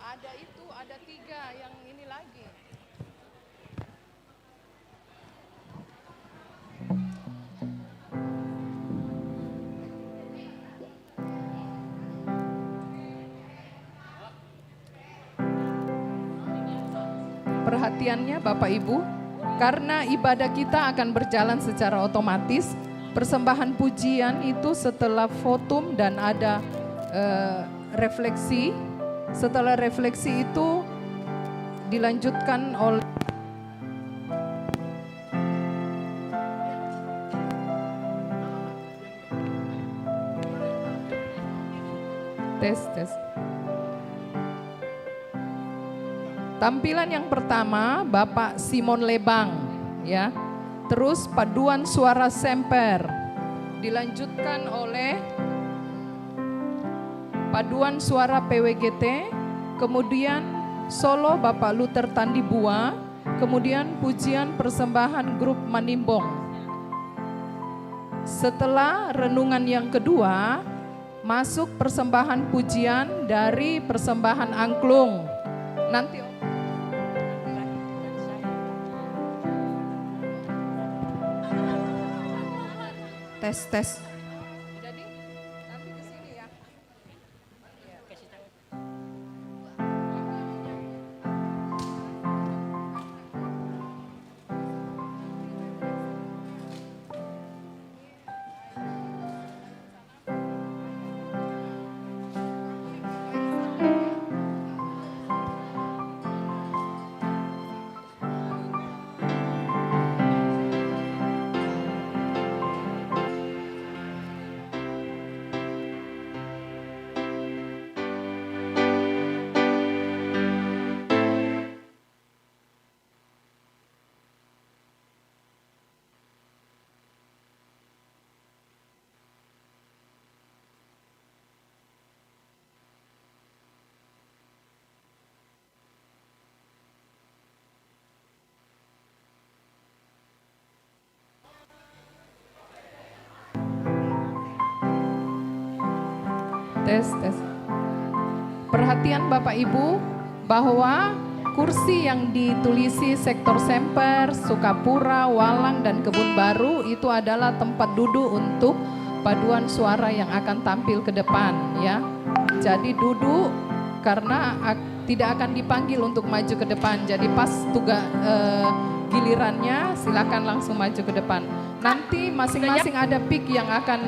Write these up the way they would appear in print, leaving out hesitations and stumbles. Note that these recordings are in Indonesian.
Ada itu, ada 3 yang ini lagi. Perhatiannya Bapak Ibu, karena ibadah kita akan berjalan secara otomatis, persembahan pujian itu setelah votum dan ada refleksi. Setelah refleksi itu dilanjutkan oleh tes. Tampilan yang pertama Bapak Simon Lebang, ya. Terus paduan suara semper dilanjutkan oleh paduan suara PWGT, kemudian solo Bapak Luther Tandibua, kemudian pujian persembahan grup Manimbong. Setelah renungan yang kedua, masuk persembahan pujian dari persembahan angklung. Nanti tes. Jadi nanti di sini ya. Tes. Perhatian Bapak Ibu bahwa kursi yang ditulisi sektor Semper, Sukapura, Walang, dan Kebun Baru itu adalah tempat duduk untuk paduan suara yang akan tampil ke depan, ya. Jadi duduk karena tidak akan dipanggil untuk maju ke depan. Jadi pas tugas gilirannya silakan langsung maju ke depan. Nanti masing-masing ada pick yang akan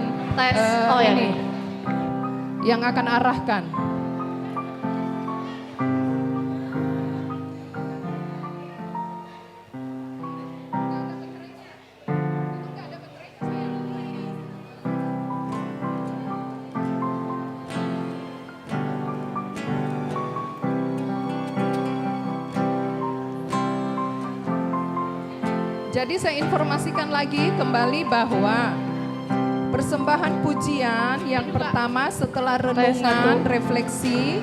yang akan arahkan. Jadi saya informasikan lagi kembali bahwa persembahan pujian yang pertama setelah renungan refleksi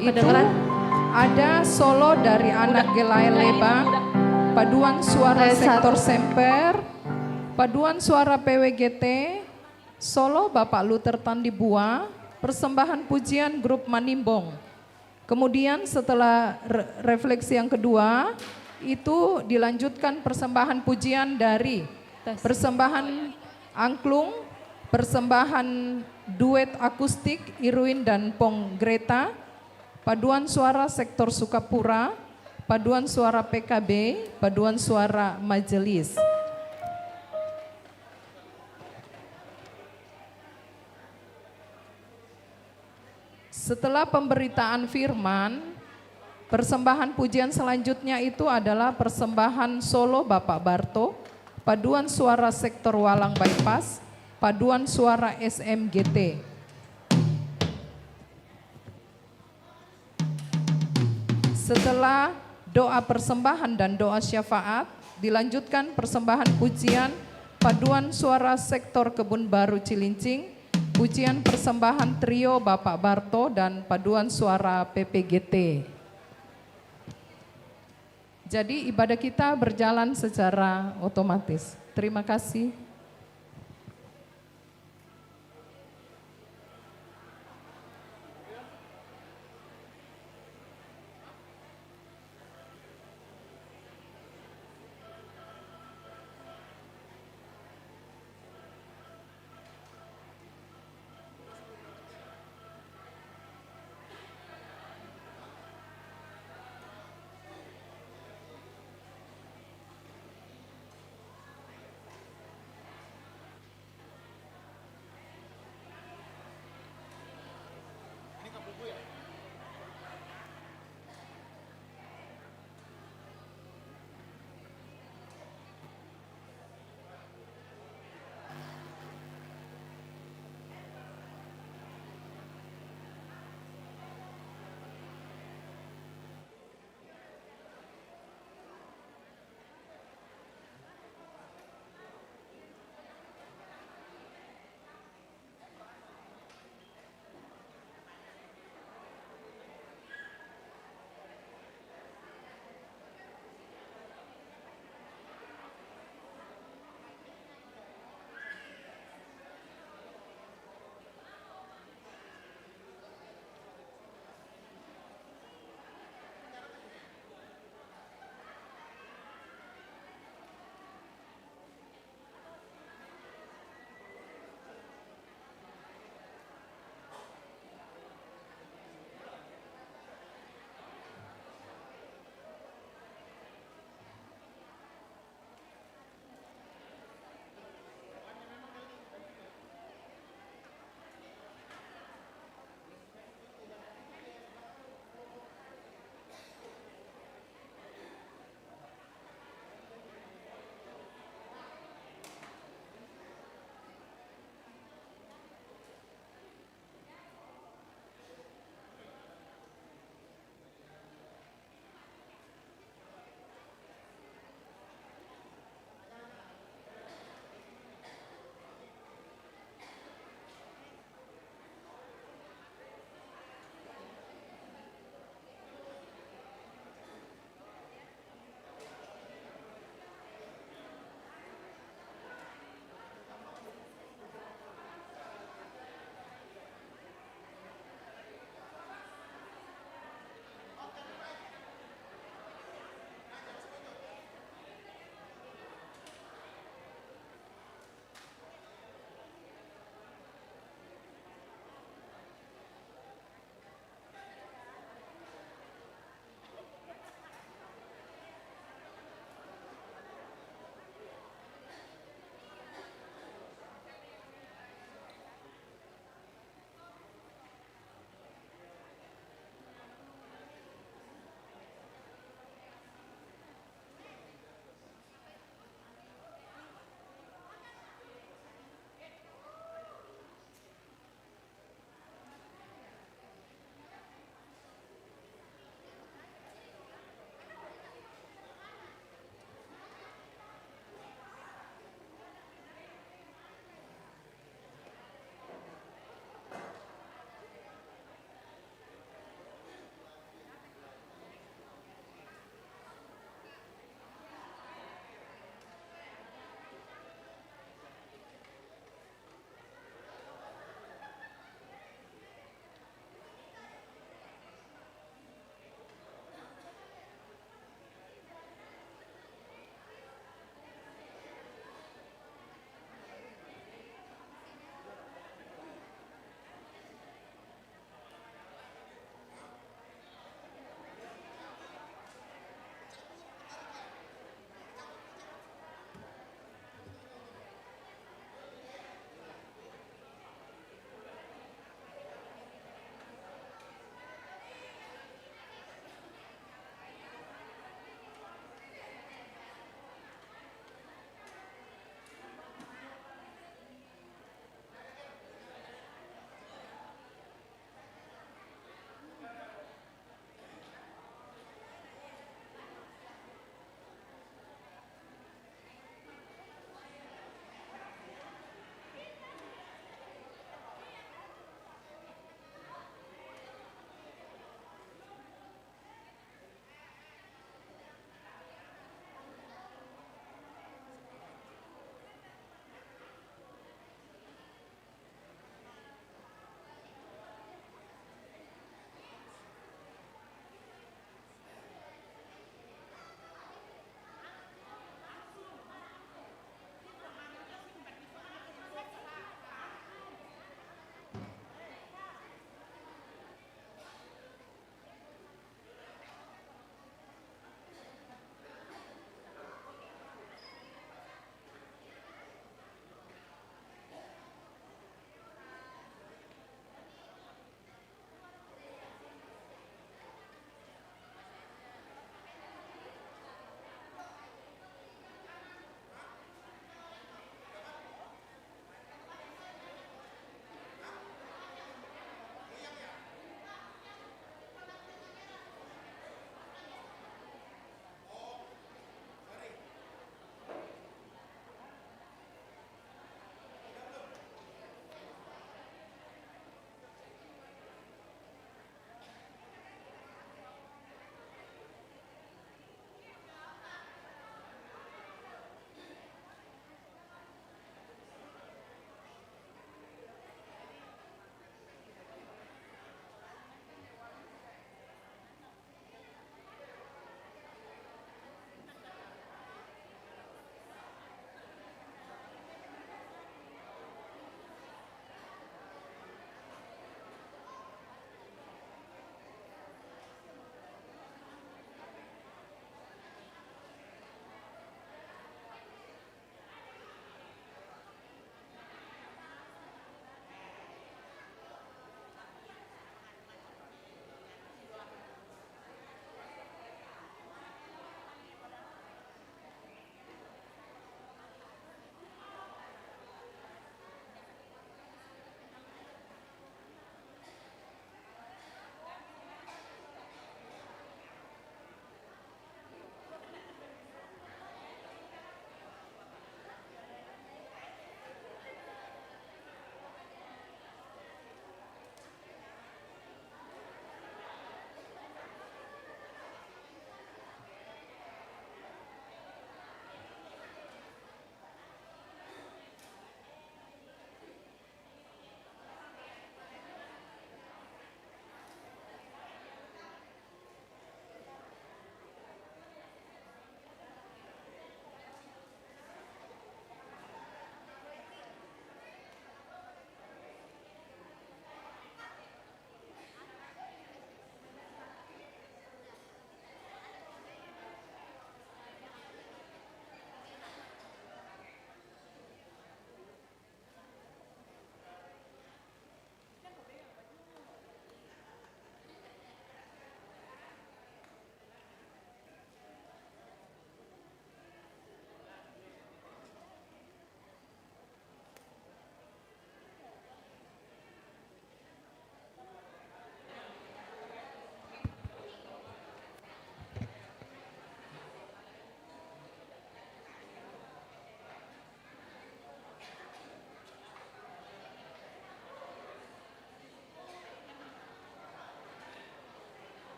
itu ada solo dari anak Gelai Lebang, paduan suara sektor Semper, paduan suara PWGT, solo Bapak Luther Tandibua, persembahan pujian grup Manimbong. Kemudian setelah refleksi yang kedua itu dilanjutkan persembahan pujian dari persembahan angklung, persembahan duet akustik Irwin dan Pong Greta, paduan suara sektor Sukapura, paduan suara PKB, paduan suara majelis. Setelah pemberitaan firman, persembahan pujian selanjutnya itu adalah persembahan solo Bapak Barto, paduan suara sektor Walang Bypass, paduan suara SMGT. Setelah doa persembahan dan doa syafaat, dilanjutkan persembahan pujian paduan suara sektor Kebun Baru Cilincing, pujian persembahan trio Bapak Barto dan paduan suara PPGT. Jadi ibadah kita berjalan secara otomatis. Terima kasih.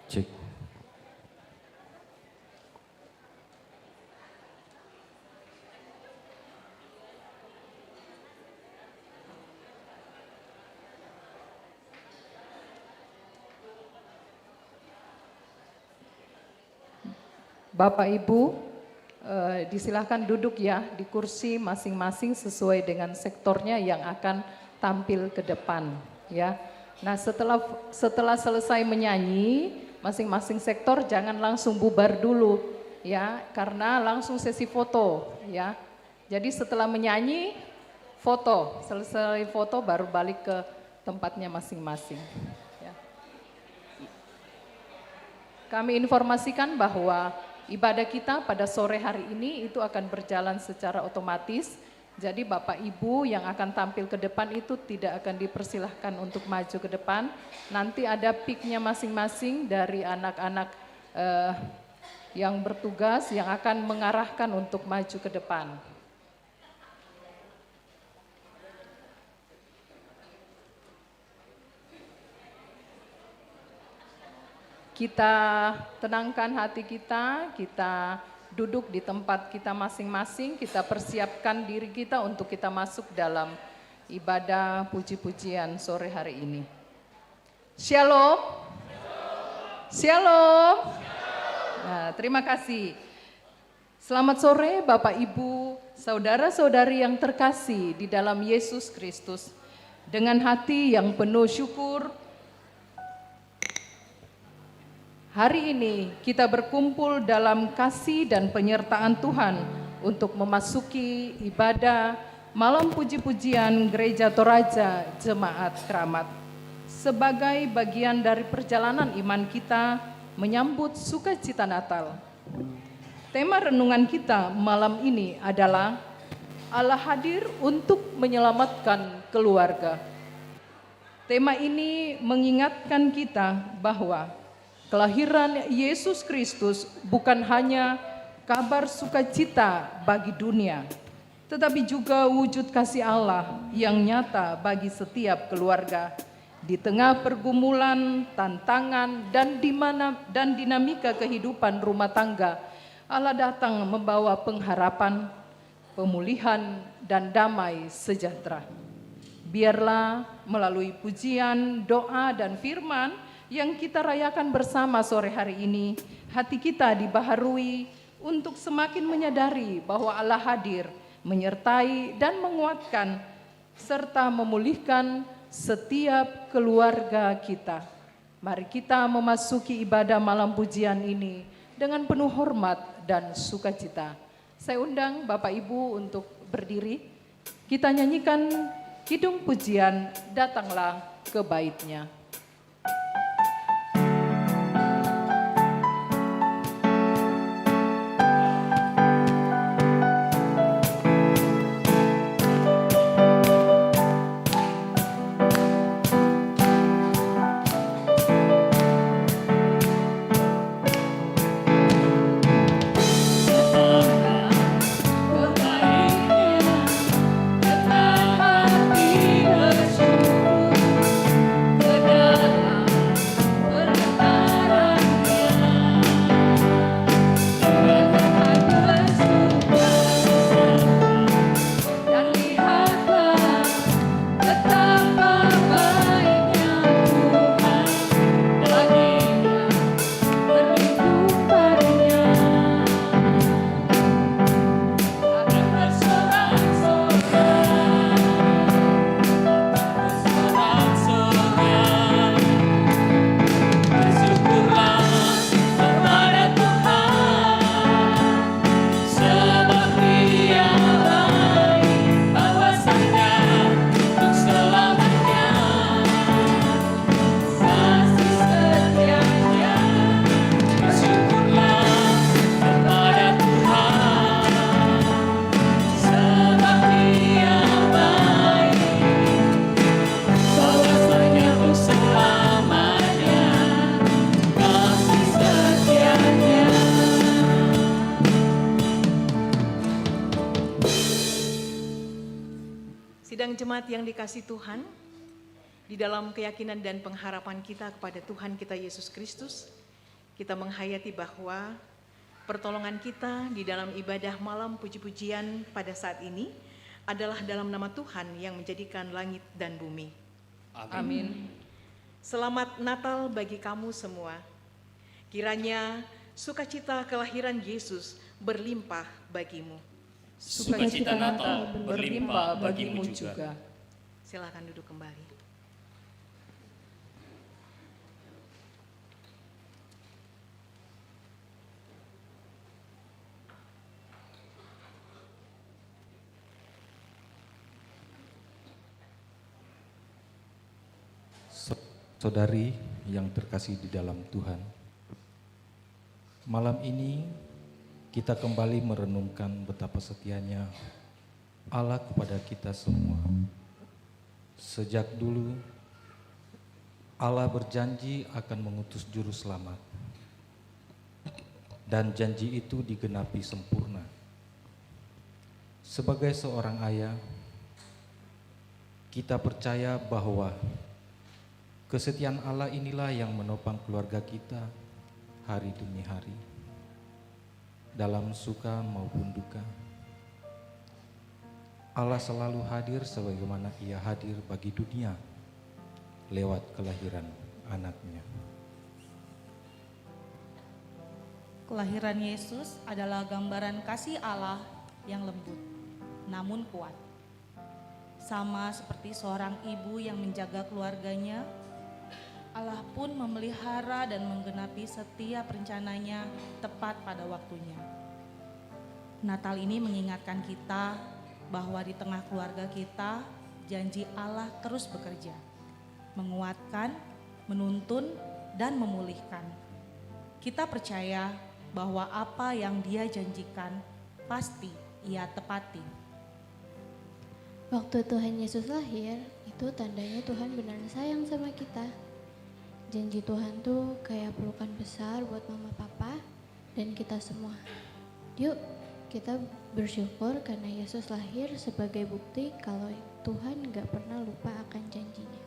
Cek. Bapak Ibu, disilahkan duduk ya di kursi masing-masing sesuai dengan sektornya yang akan tampil ke depan ya. Nah, setelah selesai menyanyi, masing-masing sektor jangan langsung bubar dulu ya, karena langsung sesi foto ya. Jadi setelah menyanyi, foto, selesai foto baru balik ke tempatnya masing-masing. Ya. Kami informasikan bahwa ibadah kita pada sore hari ini itu akan berjalan secara otomatis. Jadi Bapak Ibu yang akan tampil ke depan itu tidak akan dipersilahkan untuk maju ke depan. Nanti ada piknya masing-masing dari anak-anak yang bertugas yang akan mengarahkan untuk maju ke depan. Kita tenangkan hati kita duduk di tempat kita masing-masing, kita persiapkan diri kita untuk kita masuk dalam ibadah puji-pujian sore hari ini. Shalom. Shalom. Nah, terima kasih. Selamat sore Bapak Ibu, saudara-saudari yang terkasih di dalam Yesus Kristus. Dengan hati yang penuh syukur, hari ini kita berkumpul dalam kasih dan penyertaan Tuhan untuk memasuki ibadah malam puji-pujian Gereja Toraja Jemaat Keramat. Sebagai bagian dari perjalanan iman kita menyambut sukacita Natal. Tema renungan kita malam ini adalah Allah hadir untuk menyelamatkan keluarga. Tema ini mengingatkan kita bahwa kelahiran Yesus Kristus bukan hanya kabar sukacita bagi dunia, tetapi juga wujud kasih Allah yang nyata bagi setiap keluarga. Di tengah pergumulan, tantangan, dan dinamika kehidupan rumah tangga, Allah datang membawa pengharapan, pemulihan, dan damai sejahtera. Biarlah melalui pujian, doa, dan firman yang kita rayakan bersama sore hari ini, hati kita dibaharui untuk semakin menyadari bahwa Allah hadir, menyertai dan menguatkan, serta memulihkan setiap keluarga kita. Mari kita memasuki ibadah malam pujian ini dengan penuh hormat dan sukacita. Saya undang Bapak Ibu untuk berdiri. Kita nyanyikan kidung pujian, Datanglah ke Bait-Nya. Sidang jemaat yang dikasihi Tuhan, di dalam keyakinan dan pengharapan kita kepada Tuhan kita Yesus Kristus, kita menghayati bahwa pertolongan kita di dalam ibadah malam puji-pujian pada saat ini adalah dalam nama Tuhan yang menjadikan langit dan bumi. Amin. Selamat Natal bagi kamu semua. Kiranya sukacita kelahiran Yesus berlimpah bagimu. Sukacita Natal berlimpah bagimu juga. Silakan duduk kembali. Saudari yang terkasih di dalam Tuhan, malam ini kita kembali merenungkan betapa setianya Allah kepada kita semua. Sejak dulu Allah berjanji akan mengutus juru selamat, dan janji itu digenapi sempurna. Sebagai seorang ayah, kita percaya bahwa kesetiaan Allah inilah yang menopang keluarga kita hari demi hari, dalam suka maupun duka. Allah selalu hadir sebagaimana Ia hadir bagi dunia lewat kelahiran anaknya. Kelahiran Yesus adalah gambaran kasih Allah yang lembut, namun kuat. Sama seperti seorang ibu yang menjaga keluarganya, Allah pun memelihara dan menggenapi setiap rencananya tepat pada waktunya. Natal ini mengingatkan kita bahwa di tengah keluarga kita, janji Allah terus bekerja, menguatkan, menuntun, dan memulihkan. Kita percaya bahwa apa yang Dia janjikan pasti Ia tepati. Waktu Tuhan Yesus lahir, itu tandanya Tuhan benar sayang sama kita. Janji Tuhan tuh kayak pelukan besar buat mama papa dan kita semua. Yuk kita bersyukur karena Yesus lahir sebagai bukti kalau Tuhan gak pernah lupa akan janjinya.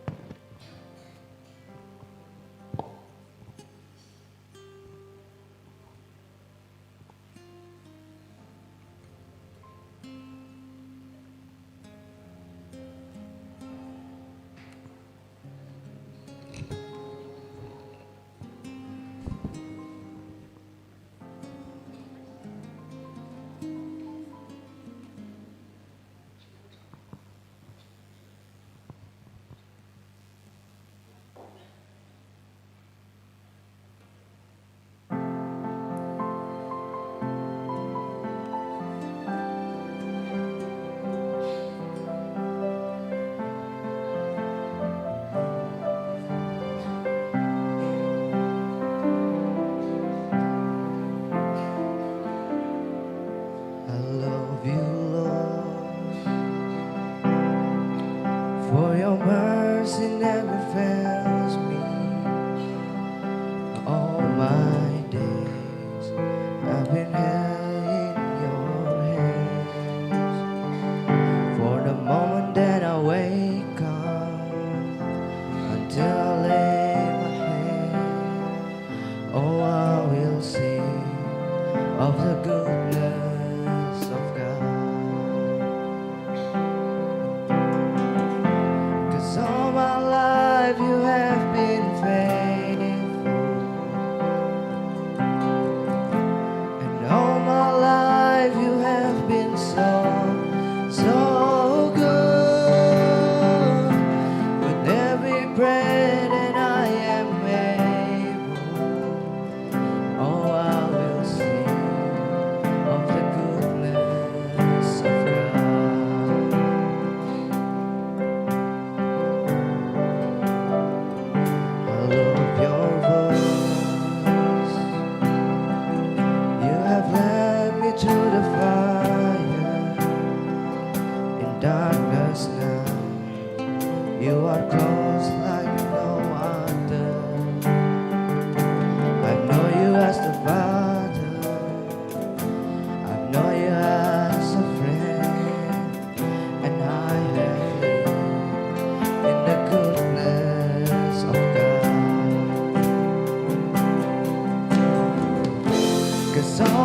I love you, Lord, for your mercy never fails me. All my days I've been held in your hands. For the moment that I wake up until I lay my head, oh, I will sing of the goodness of God. 'Cause all my life you have been faithful, and all my life you have been so, so good. With every breath that I am able, oh, I will sing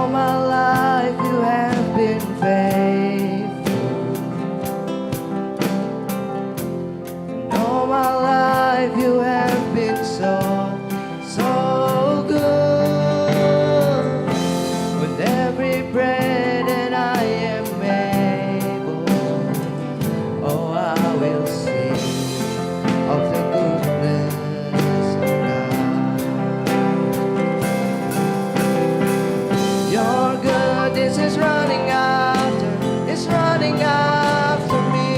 all my life you have been faithful. And all my life you have been so, so good. With every breath that I am able, oh, I will sing of the goodness of God. Your goodness is running after, it's running after me.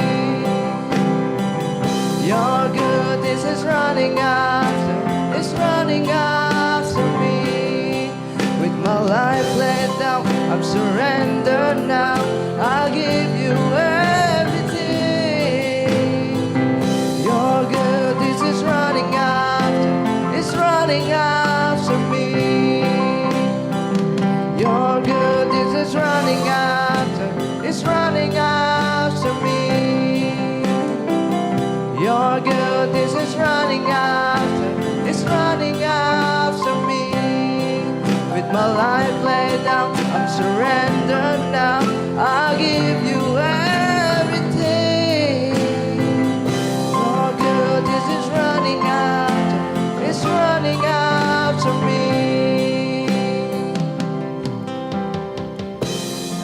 Your goodness is running after, it's running after me. With my life laid down, I'm surrendered now. I'll give you everything. Your goodness is running after, it's running after me. Your goodness is running after, it's running after me. Your goodness is running after, it's running after me. With my life laid down, I'm surrendered now. I'll give you everything. Your goodness is running after, it's running after me.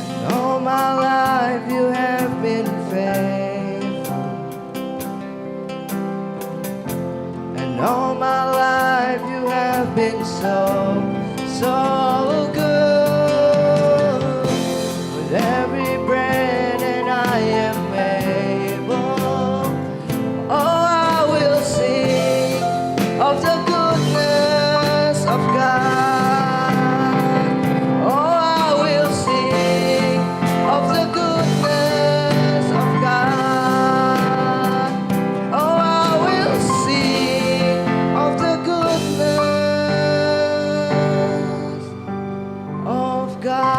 And all my life you have been faithful. And all my life you have been so, so good. With every breath that I am able, oh, I will sing of the goodness of God. Oh, I will sing of the goodness of God. Oh, I will sing of the goodness of God.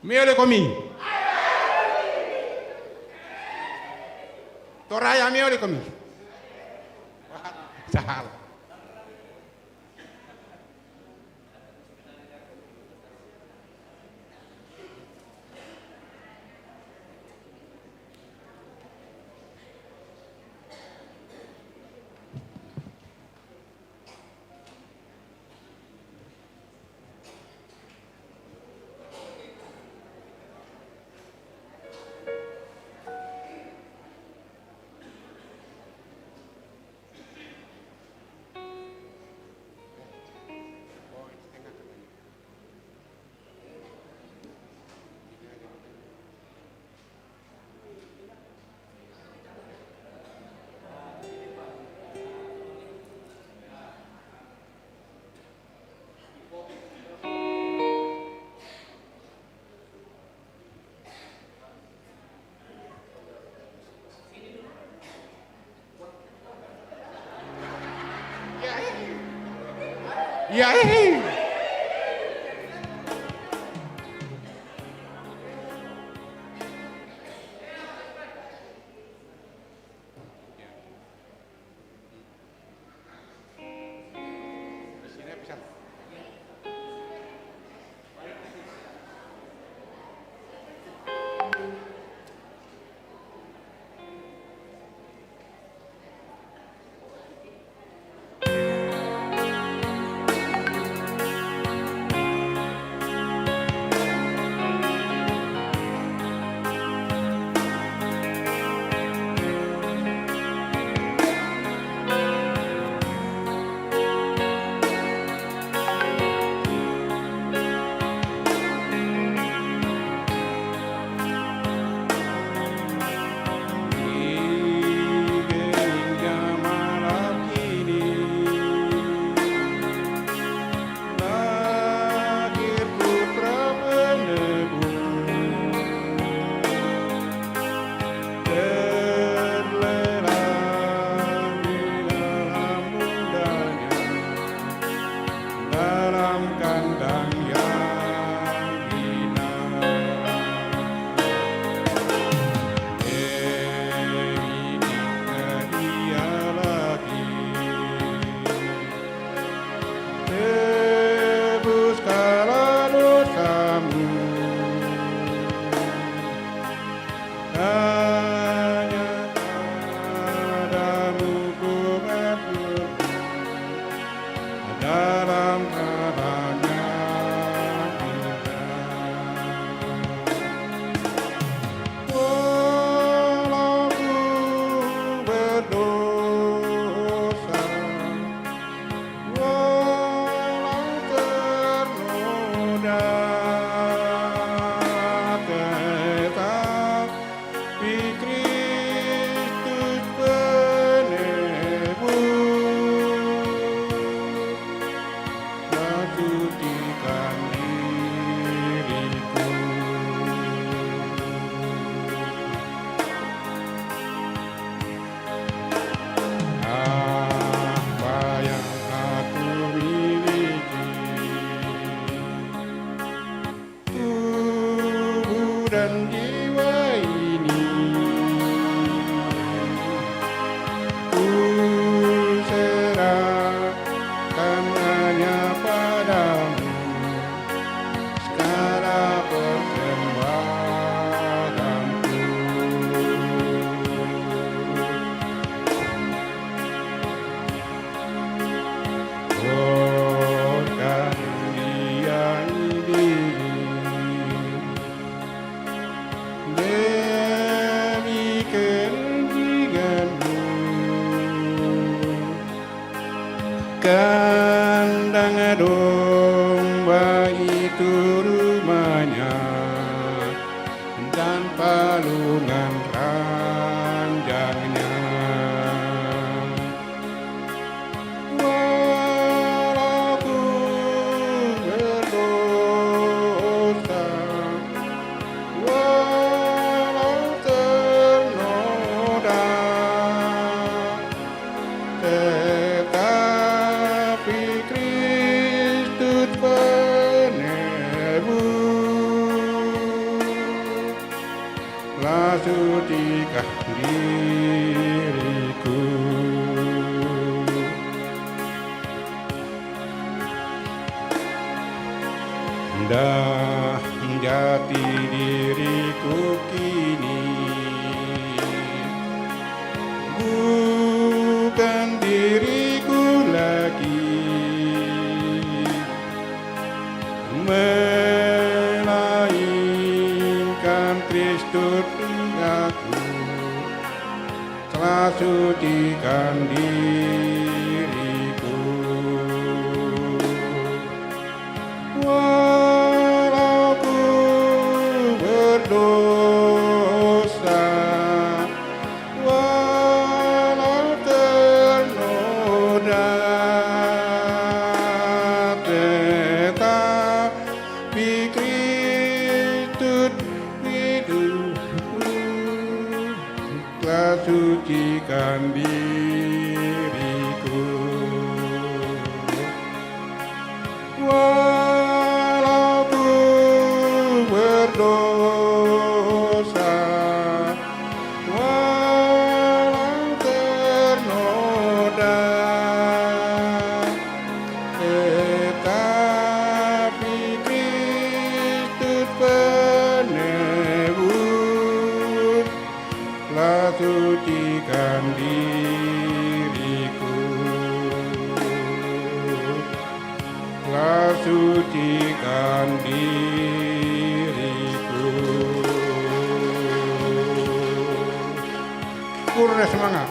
Miole komi. Toraya miole komi. Sahal. Yai. Kandang domba itu rumahnya dan palungan ranjangnya. Walau ku berdosa, walau ternoda, tetapi Kristus penebus telah sucikan diriku. Dah jati diriku kini bukan diriku lagi, melainkan Kristus aku telah sucikan diriku. Walau ku berdosa, walau ternoda, tetapi Kristus hidupku telah sucikan diriku. Walau ku berdosa, walau ternoda, tetapi Kristus penebus telah sucikan diriku, telah sucikan diriku. Kurang semangat.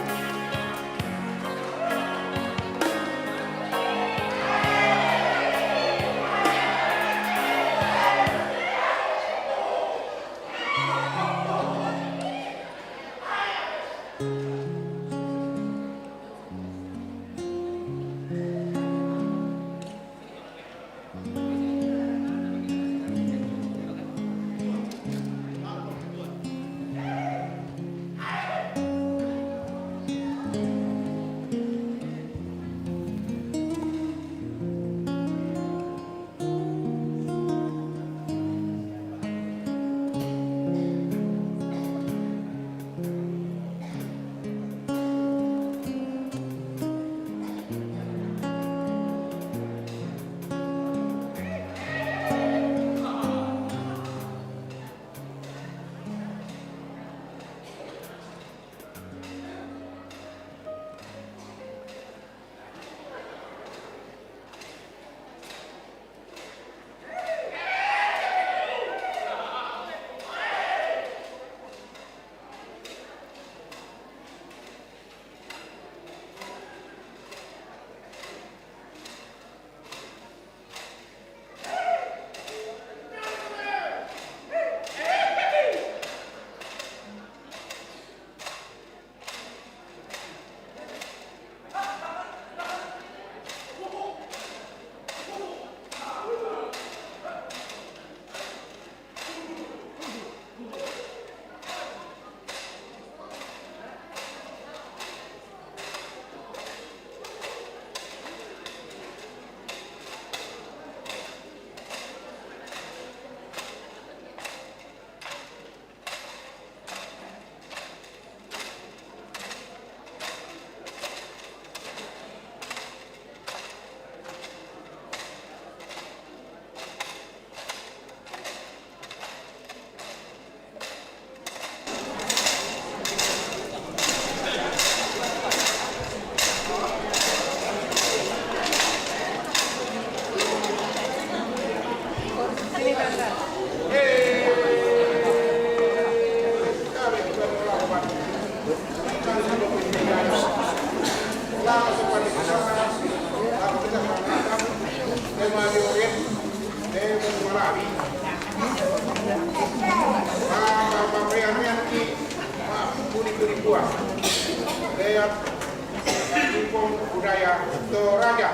Budaya Toraja.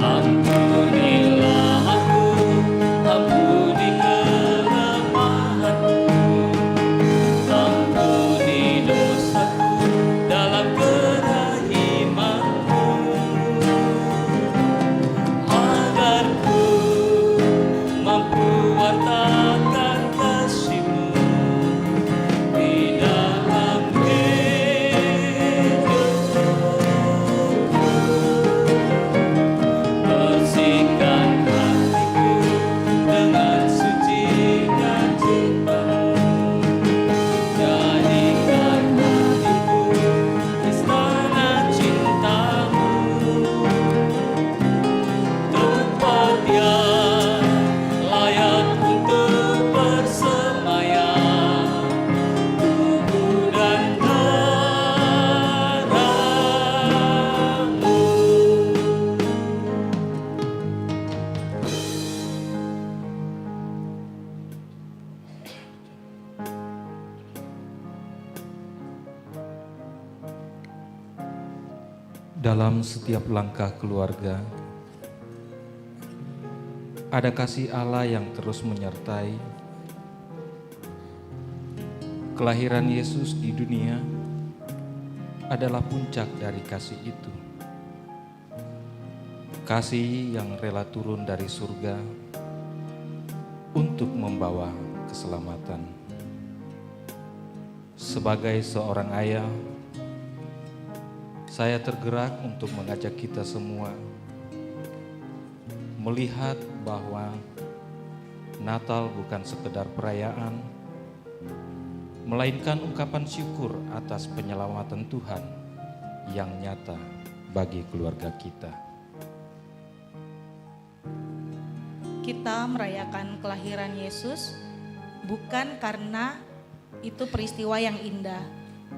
Ampunilah aku, ampuni kelemahanku, ampuni dosaku dalam kerahimanmu, agar ku mampu wartakan kasih-Mu di dalam hidupku. Bersihkan hatiku dengan sucinya ciptamu, jadikan hatiku istana cintamu, tempat yang layak untuk bersemayam tubuh dan darah-Mu. Dalam setiap langkah keluarga, ada kasih Allah yang terus menyertai. Kelahiran Yesus di dunia adalah puncak dari kasih itu. Kasih yang rela turun dari surga untuk membawa keselamatan. Sebagai seorang ayah, saya tergerak untuk mengajak kita semua melihat bahwa Natal bukan sekedar perayaan, melainkan ungkapan syukur atas penyelamatan Tuhan yang nyata bagi keluarga kita. Kita merayakan kelahiran Yesus bukan karena itu peristiwa yang indah,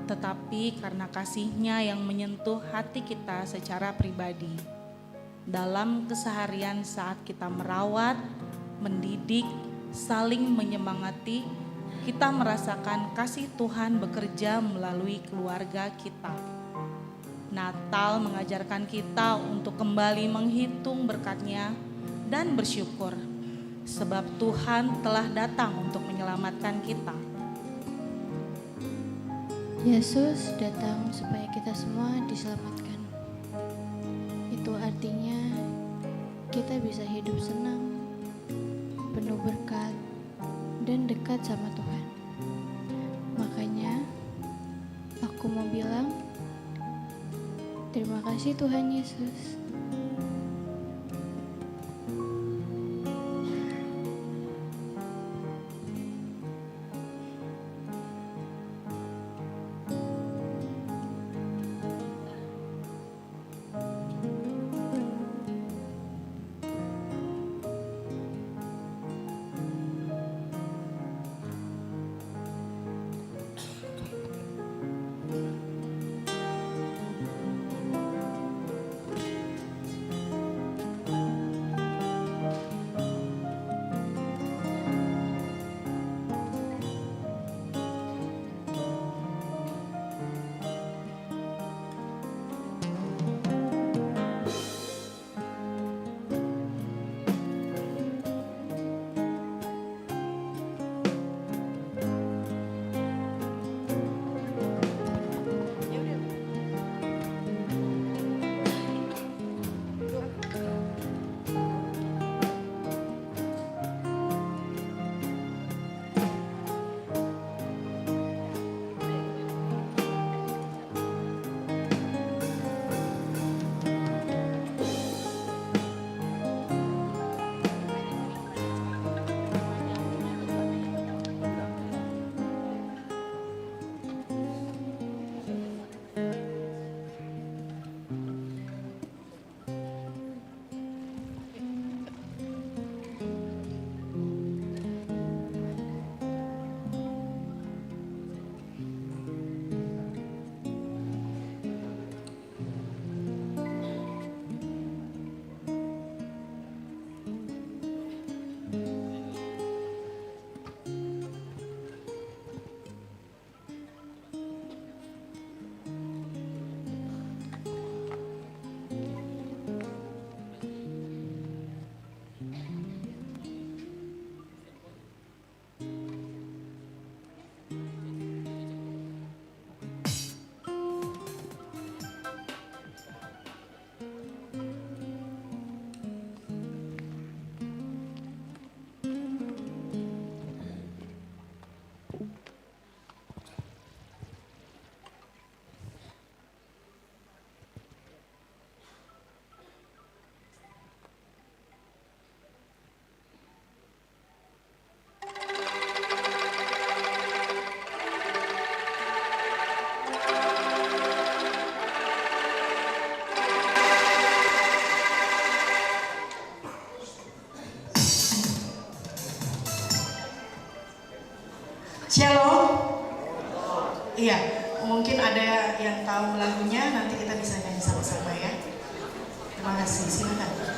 tetapi karena kasih-Nya yang menyentuh hati kita secara pribadi. Dalam keseharian saat kita merawat, mendidik, saling menyemangati, kita merasakan kasih Tuhan bekerja melalui keluarga kita. Natal mengajarkan kita untuk kembali menghitung berkat-Nya dan bersyukur, sebab Tuhan telah datang untuk menyelamatkan kita. Yesus datang supaya kita semua diselamatkan. Itu artinya kita bisa hidup senang, penuh berkat, dan dekat sama Tuhan. Makanya aku mau bilang, terima kasih Tuhan Yesus. Shalom. Iya, mungkin ada yang tahu lagunya, nanti kita bisa nyanyi sama-sama ya. Terima kasih, silakan.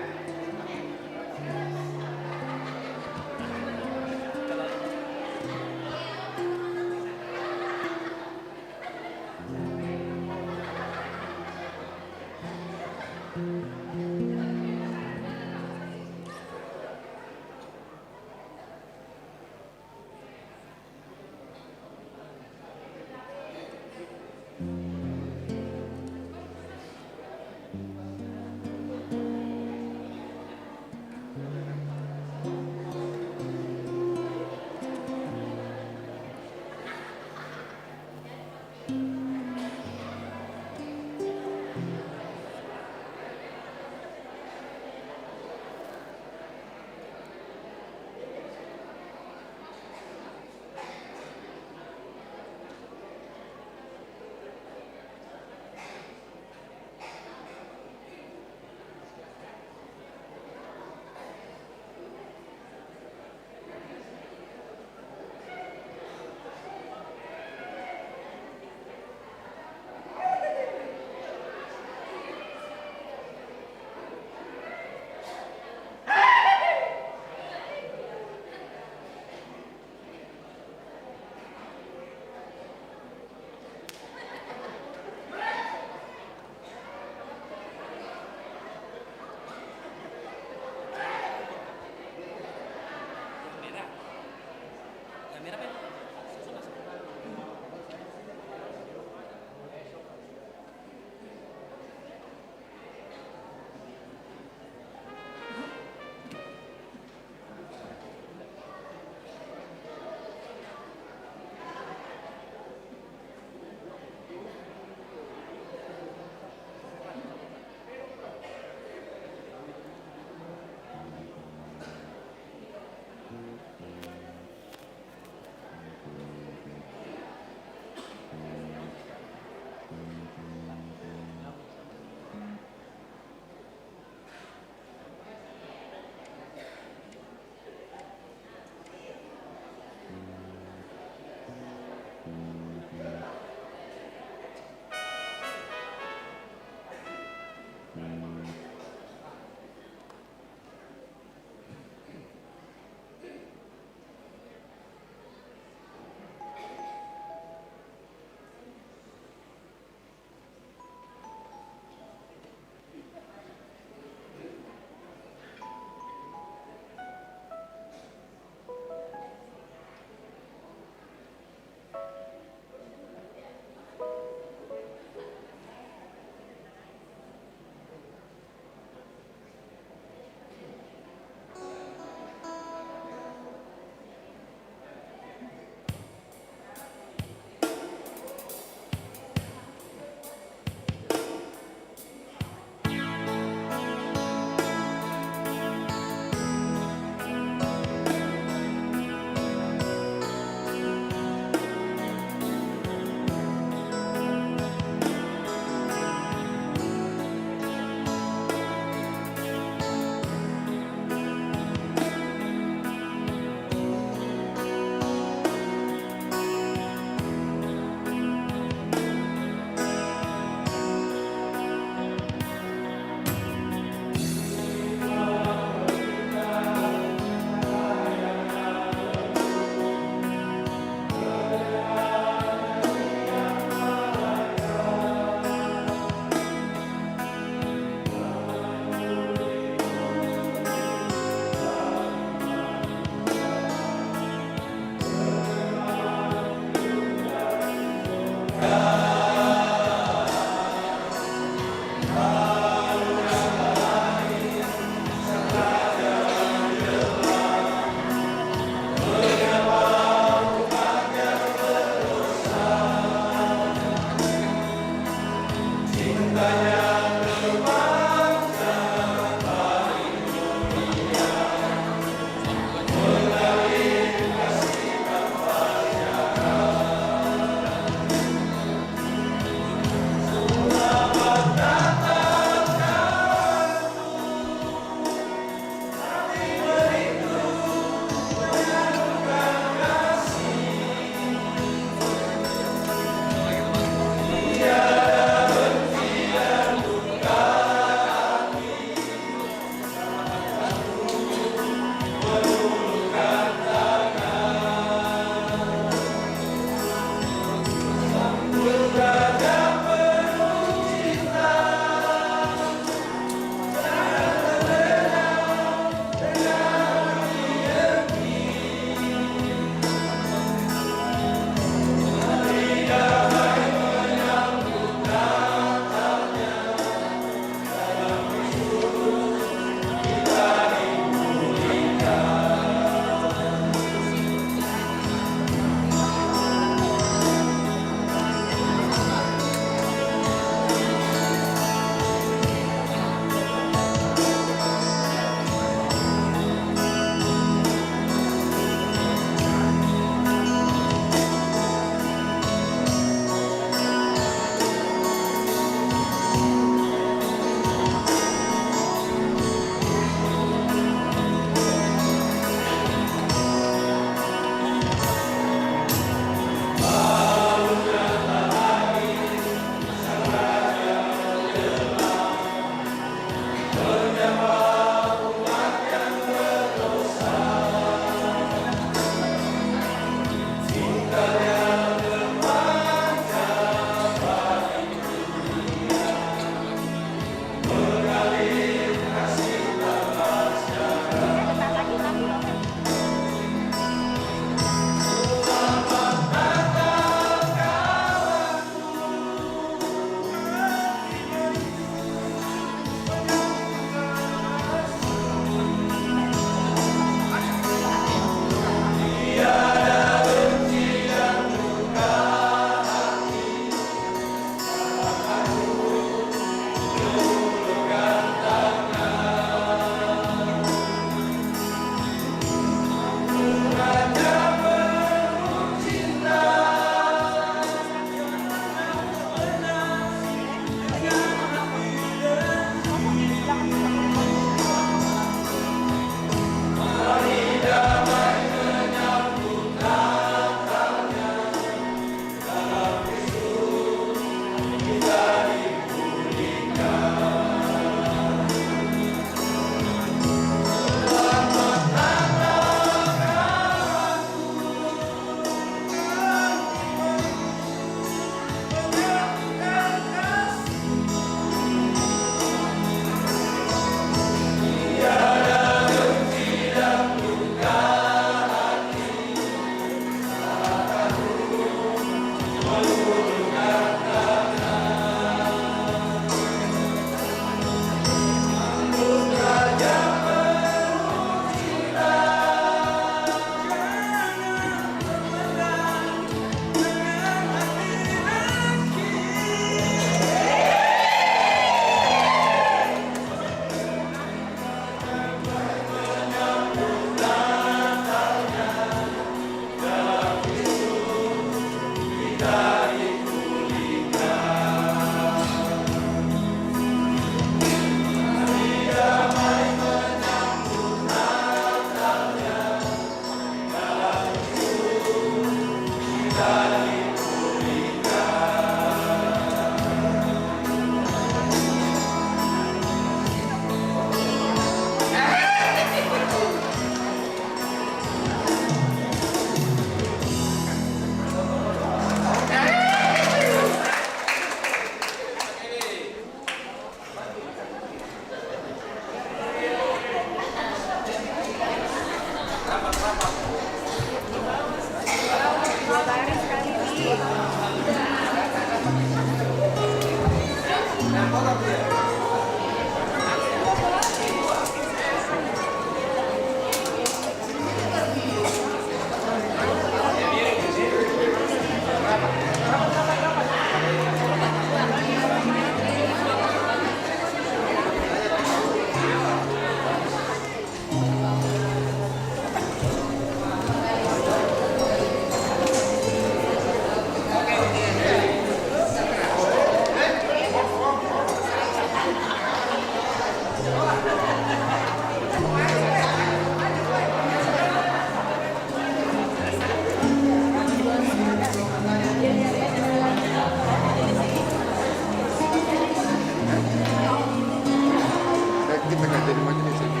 Kita nggak jadi majelis ini.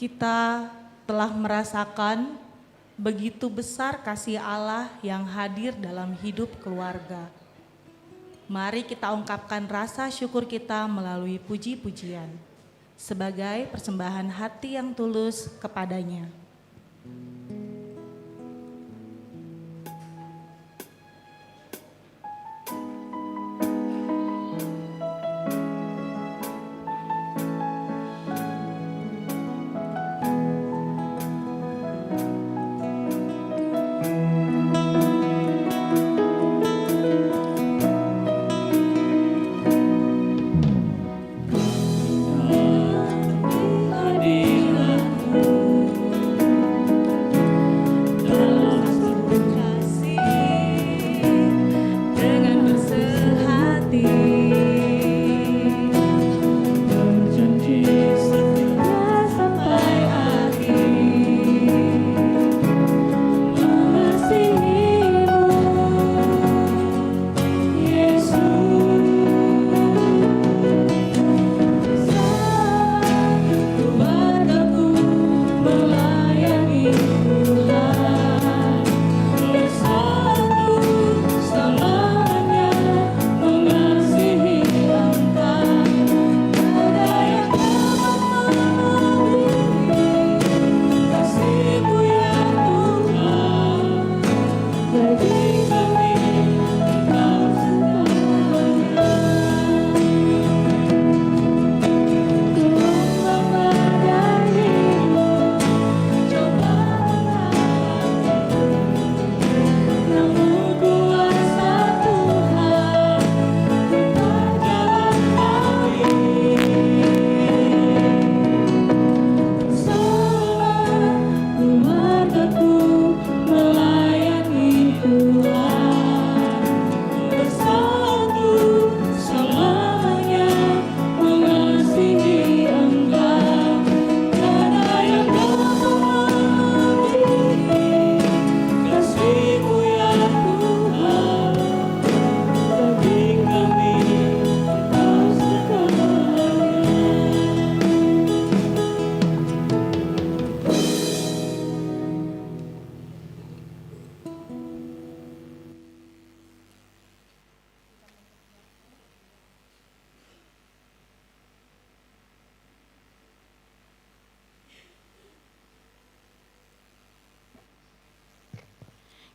kita telah merasakan begitu besar kasih Allah yang hadir dalam hidup keluarga. Mari kita ungkapkan rasa syukur kita melalui puji-pujian sebagai persembahan hati yang tulus kepadanya.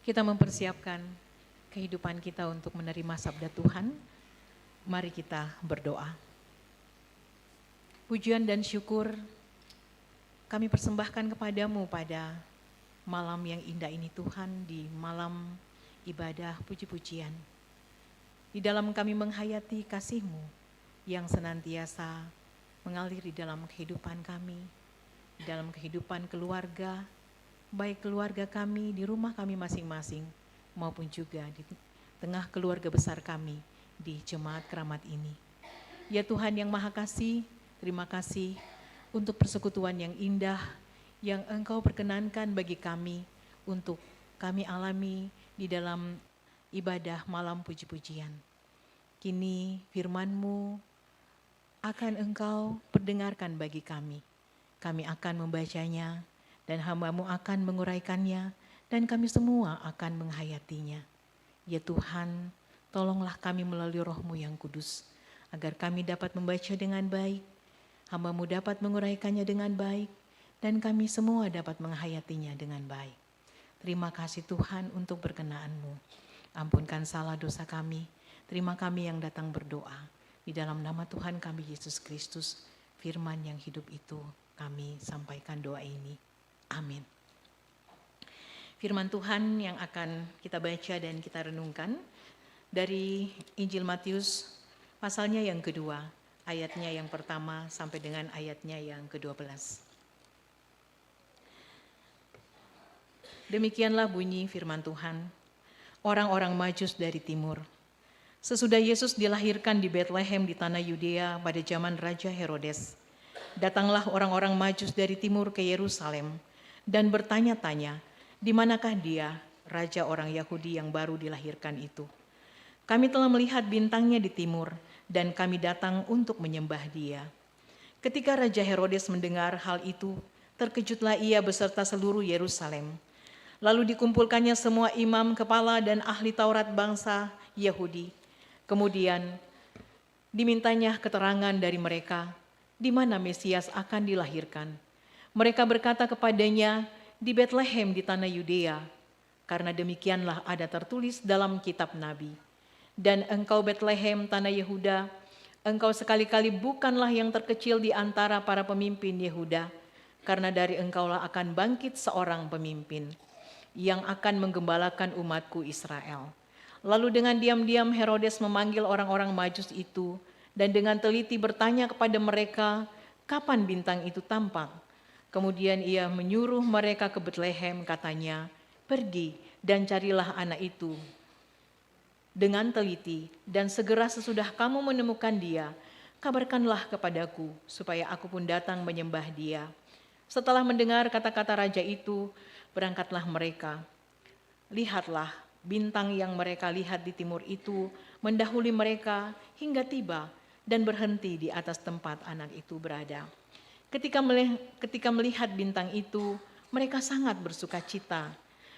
Kita mempersiapkan kehidupan kita untuk menerima sabda Tuhan. Mari kita berdoa. Pujian dan syukur kami persembahkan kepadamu pada malam yang indah ini Tuhan, di malam ibadah puji-pujian. Di dalam kami menghayati kasih-Mu yang senantiasa mengalir di dalam kehidupan kami, di dalam kehidupan keluarga, baik keluarga kami di rumah kami masing-masing maupun juga di tengah keluarga besar kami di Jemaat Keramat ini. Ya Tuhan yang Maha Kasih, terima kasih untuk persekutuan yang indah yang Engkau perkenankan bagi kami untuk kami alami di dalam ibadah malam puji-pujian. Kini firman-Mu akan Engkau perdengarkan bagi kami. Kami akan membacanya dan hamba-Mu akan menguraikannya dan kami semua akan menghayatinya. Ya Tuhan, tolonglah kami melalui Roh-Mu yang kudus, agar kami dapat membaca dengan baik, hamba-Mu dapat menguraikannya dengan baik, dan kami semua dapat menghayatinya dengan baik. Terima kasih Tuhan untuk berkenan-Mu. Ampunkan salah dosa kami. Terima kami yang datang berdoa. Di dalam nama Tuhan kami Yesus Kristus, firman yang hidup itu, kami sampaikan doa ini. Amin. Firman Tuhan yang akan kita baca dan kita renungkan dari Injil Matius pasalnya yang kedua, ayatnya yang pertama sampai dengan ayatnya yang ke-12. Demikianlah bunyi firman Tuhan. Orang-orang Majus dari timur. Sesudah Yesus dilahirkan di Betlehem di tanah Yudea pada zaman Raja Herodes, datanglah orang-orang Majus dari timur ke Yerusalem dan bertanya-tanya, di manakah dia, raja orang Yahudi yang baru dilahirkan itu? Kami telah melihat bintangnya di timur dan kami datang untuk menyembah dia. Ketika Raja Herodes mendengar hal itu, Terkejutlah ia beserta seluruh Yerusalem. Lalu dikumpulkannya semua imam, kepala, dan ahli Taurat bangsa Yahudi. Kemudian dimintanya keterangan dari mereka, di mana Mesias akan dilahirkan. Mereka berkata kepadanya, di Betlehem di tanah Yudea, karena demikianlah ada tertulis dalam kitab Nabi. Dan engkau Betlehem tanah Yehuda, engkau sekali-kali bukanlah yang terkecil di antara para pemimpin Yehuda, karena dari engkaulah akan bangkit seorang pemimpin yang akan menggembalakan umatku Israel. Lalu dengan diam-diam Herodes memanggil orang-orang Majus itu dan dengan teliti bertanya kepada mereka, kapan bintang itu tampak? Kemudian ia menyuruh mereka ke Betlehem, katanya, pergi dan carilah anak itu dengan teliti, dan segera sesudah kamu menemukan dia, kabarkanlah kepadaku supaya aku pun datang menyembah dia. Setelah mendengar kata-kata raja itu, berangkatlah mereka. Lihatlah, bintang yang mereka lihat di timur itu mendahului mereka hingga tiba dan berhenti di atas tempat anak itu berada. Ketika melihat bintang itu, mereka sangat bersuka cita.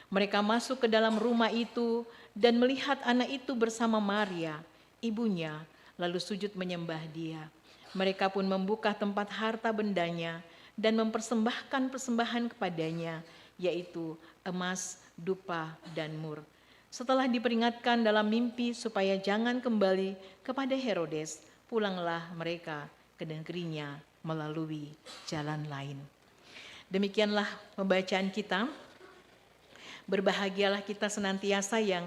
Mereka masuk ke dalam rumah itu dan melihat anak itu bersama Maria, ibunya, lalu sujud menyembah dia. Mereka pun membuka tempat harta bendanya dan mempersembahkan persembahan kepadanya, yaitu emas, dupa, dan mur. Setelah diperingatkan dalam mimpi supaya jangan kembali kepada Herodes, pulanglah mereka ke negerinya melalui jalan lain. Demikianlah pembacaan kita. Berbahagialah kita senantiasa yang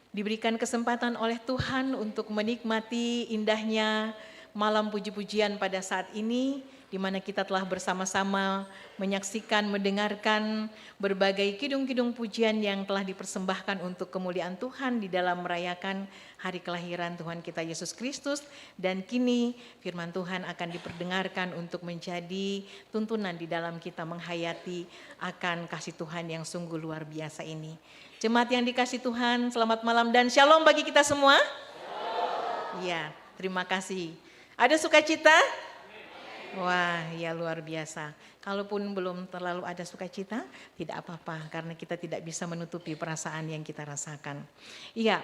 diberikan kesempatan oleh Tuhan untuk menikmati indahnya malam puji-pujian pada saat ini, di mana kita telah bersama-sama menyaksikan, mendengarkan berbagai kidung-kidung pujian yang telah dipersembahkan untuk kemuliaan Tuhan di dalam merayakan hari kelahiran Tuhan kita Yesus Kristus. Dan kini firman Tuhan akan diperdengarkan untuk menjadi tuntunan di dalam kita menghayati akan kasih Tuhan yang sungguh luar biasa ini. Jemaat yang dikasih Tuhan, selamat malam dan shalom bagi kita semua. Ya, terima kasih. Ada sukacita? Wah, ya luar biasa. Kalaupun belum terlalu ada sukacita, tidak apa-apa karena kita tidak bisa menutupi perasaan yang kita rasakan. Iya,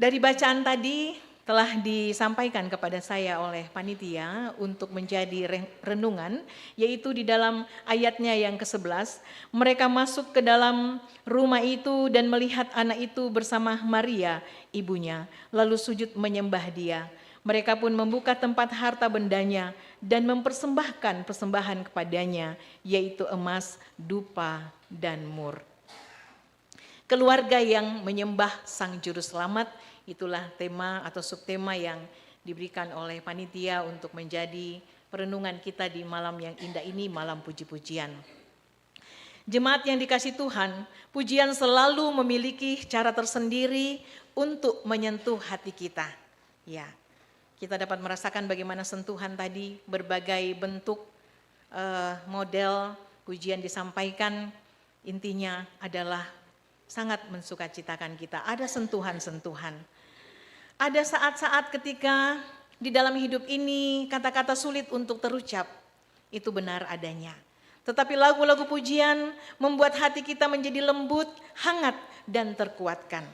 dari bacaan tadi telah disampaikan kepada saya oleh panitia untuk menjadi renungan, yaitu di dalam ayatnya yang ke-11, mereka masuk ke dalam rumah itu dan melihat anak itu bersama Maria, ibunya, lalu sujud menyembah dia. Mereka pun membuka tempat harta bendanya dan mempersembahkan persembahan kepadanya, yaitu emas, dupa, dan mur. Keluarga yang menyembah Sang Juru Selamat, itulah tema atau subtema yang diberikan oleh panitia untuk menjadi perenungan kita di malam yang indah ini, malam puji-pujian. Jemaat yang dikasih Tuhan, pujian selalu memiliki cara tersendiri untuk menyentuh hati kita. Ya. Kita dapat merasakan bagaimana sentuhan tadi, berbagai bentuk model pujian disampaikan, intinya adalah sangat mensukacitakan kita. Ada sentuhan-sentuhan. Ada saat-saat ketika di dalam hidup ini kata-kata sulit untuk terucap, itu benar adanya. Tetapi lagu-lagu pujian membuat hati kita menjadi lembut, hangat, dan terkuatkan.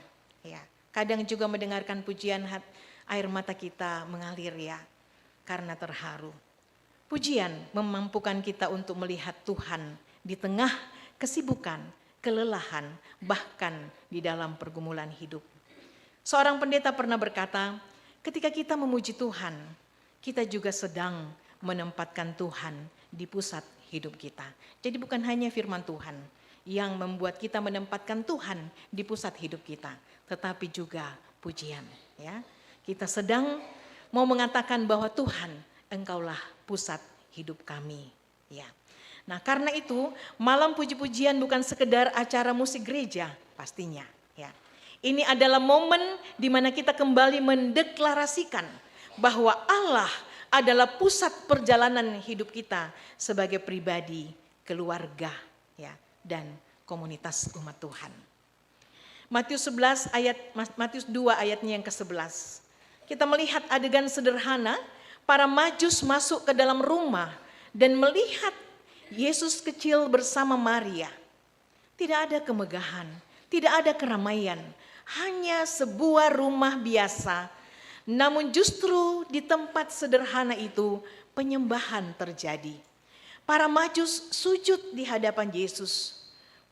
Ya, kadang juga mendengarkan pujian air mata kita mengalir ya, karena terharu. Pujian memampukan kita untuk melihat Tuhan di tengah kesibukan, kelelahan, bahkan di dalam pergumulan hidup. Seorang pendeta pernah berkata, ketika kita memuji Tuhan, kita juga sedang menempatkan Tuhan di pusat hidup kita. Jadi bukan hanya firman Tuhan yang membuat kita menempatkan Tuhan di pusat hidup kita, tetapi juga pujian ya. Kita sedang mau mengatakan bahwa Tuhan, Engkaulah pusat hidup kami. Ya. Nah karena itu malam puji-pujian bukan sekedar acara musik gereja pastinya. Ya. Ini adalah momen di mana kita kembali mendeklarasikan bahwa Allah adalah pusat perjalanan hidup kita sebagai pribadi, keluarga, ya, dan komunitas umat Tuhan. Matius 2 ayatnya yang ke-11. Kita melihat adegan sederhana, para Majus masuk ke dalam rumah dan melihat Yesus kecil bersama Maria. Tidak ada kemegahan, tidak ada keramaian, hanya sebuah rumah biasa. Namun justru di tempat sederhana itu penyembahan terjadi. Para Majus sujud di hadapan Yesus,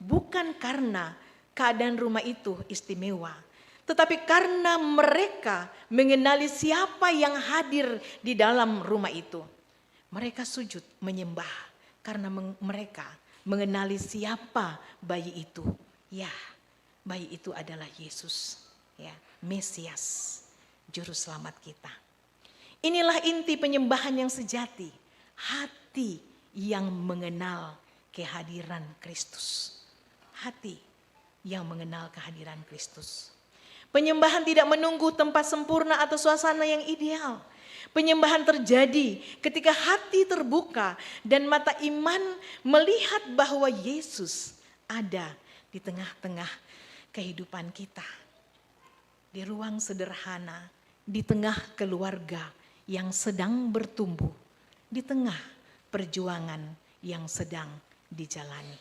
bukan karena keadaan rumah itu istimewa, tetapi karena mereka mengenali siapa yang hadir di dalam rumah itu. Mereka sujud menyembah karena mereka mengenali siapa bayi itu. Ya, bayi itu adalah Yesus, ya, Mesias, juru selamat kita. Inilah inti penyembahan yang sejati, hati yang mengenal kehadiran Kristus. Hati yang mengenal kehadiran Kristus. Penyembahan tidak menunggu tempat sempurna atau suasana yang ideal. Penyembahan terjadi ketika hati terbuka dan mata iman melihat bahwa Yesus ada di tengah-tengah kehidupan kita. Di ruang sederhana, di tengah keluarga yang sedang bertumbuh, di tengah perjuangan yang sedang dijalani.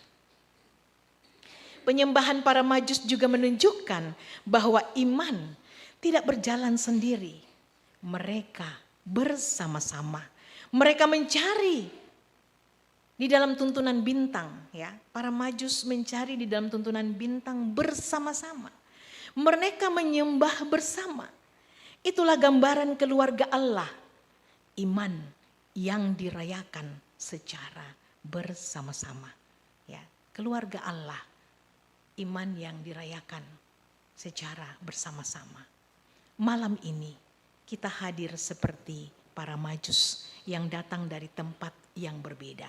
Penyembahan para Majus juga menunjukkan bahwa iman tidak berjalan sendiri. Mereka bersama-sama. Mereka mencari di dalam tuntunan bintang, ya. Para Majus mencari di dalam tuntunan bintang bersama-sama. Mereka menyembah bersama. Itulah gambaran keluarga Allah. Iman yang dirayakan secara bersama-sama. Ya, keluarga Allah. Iman yang dirayakan secara bersama-sama. Malam ini kita hadir seperti para Majus yang datang dari tempat yang berbeda.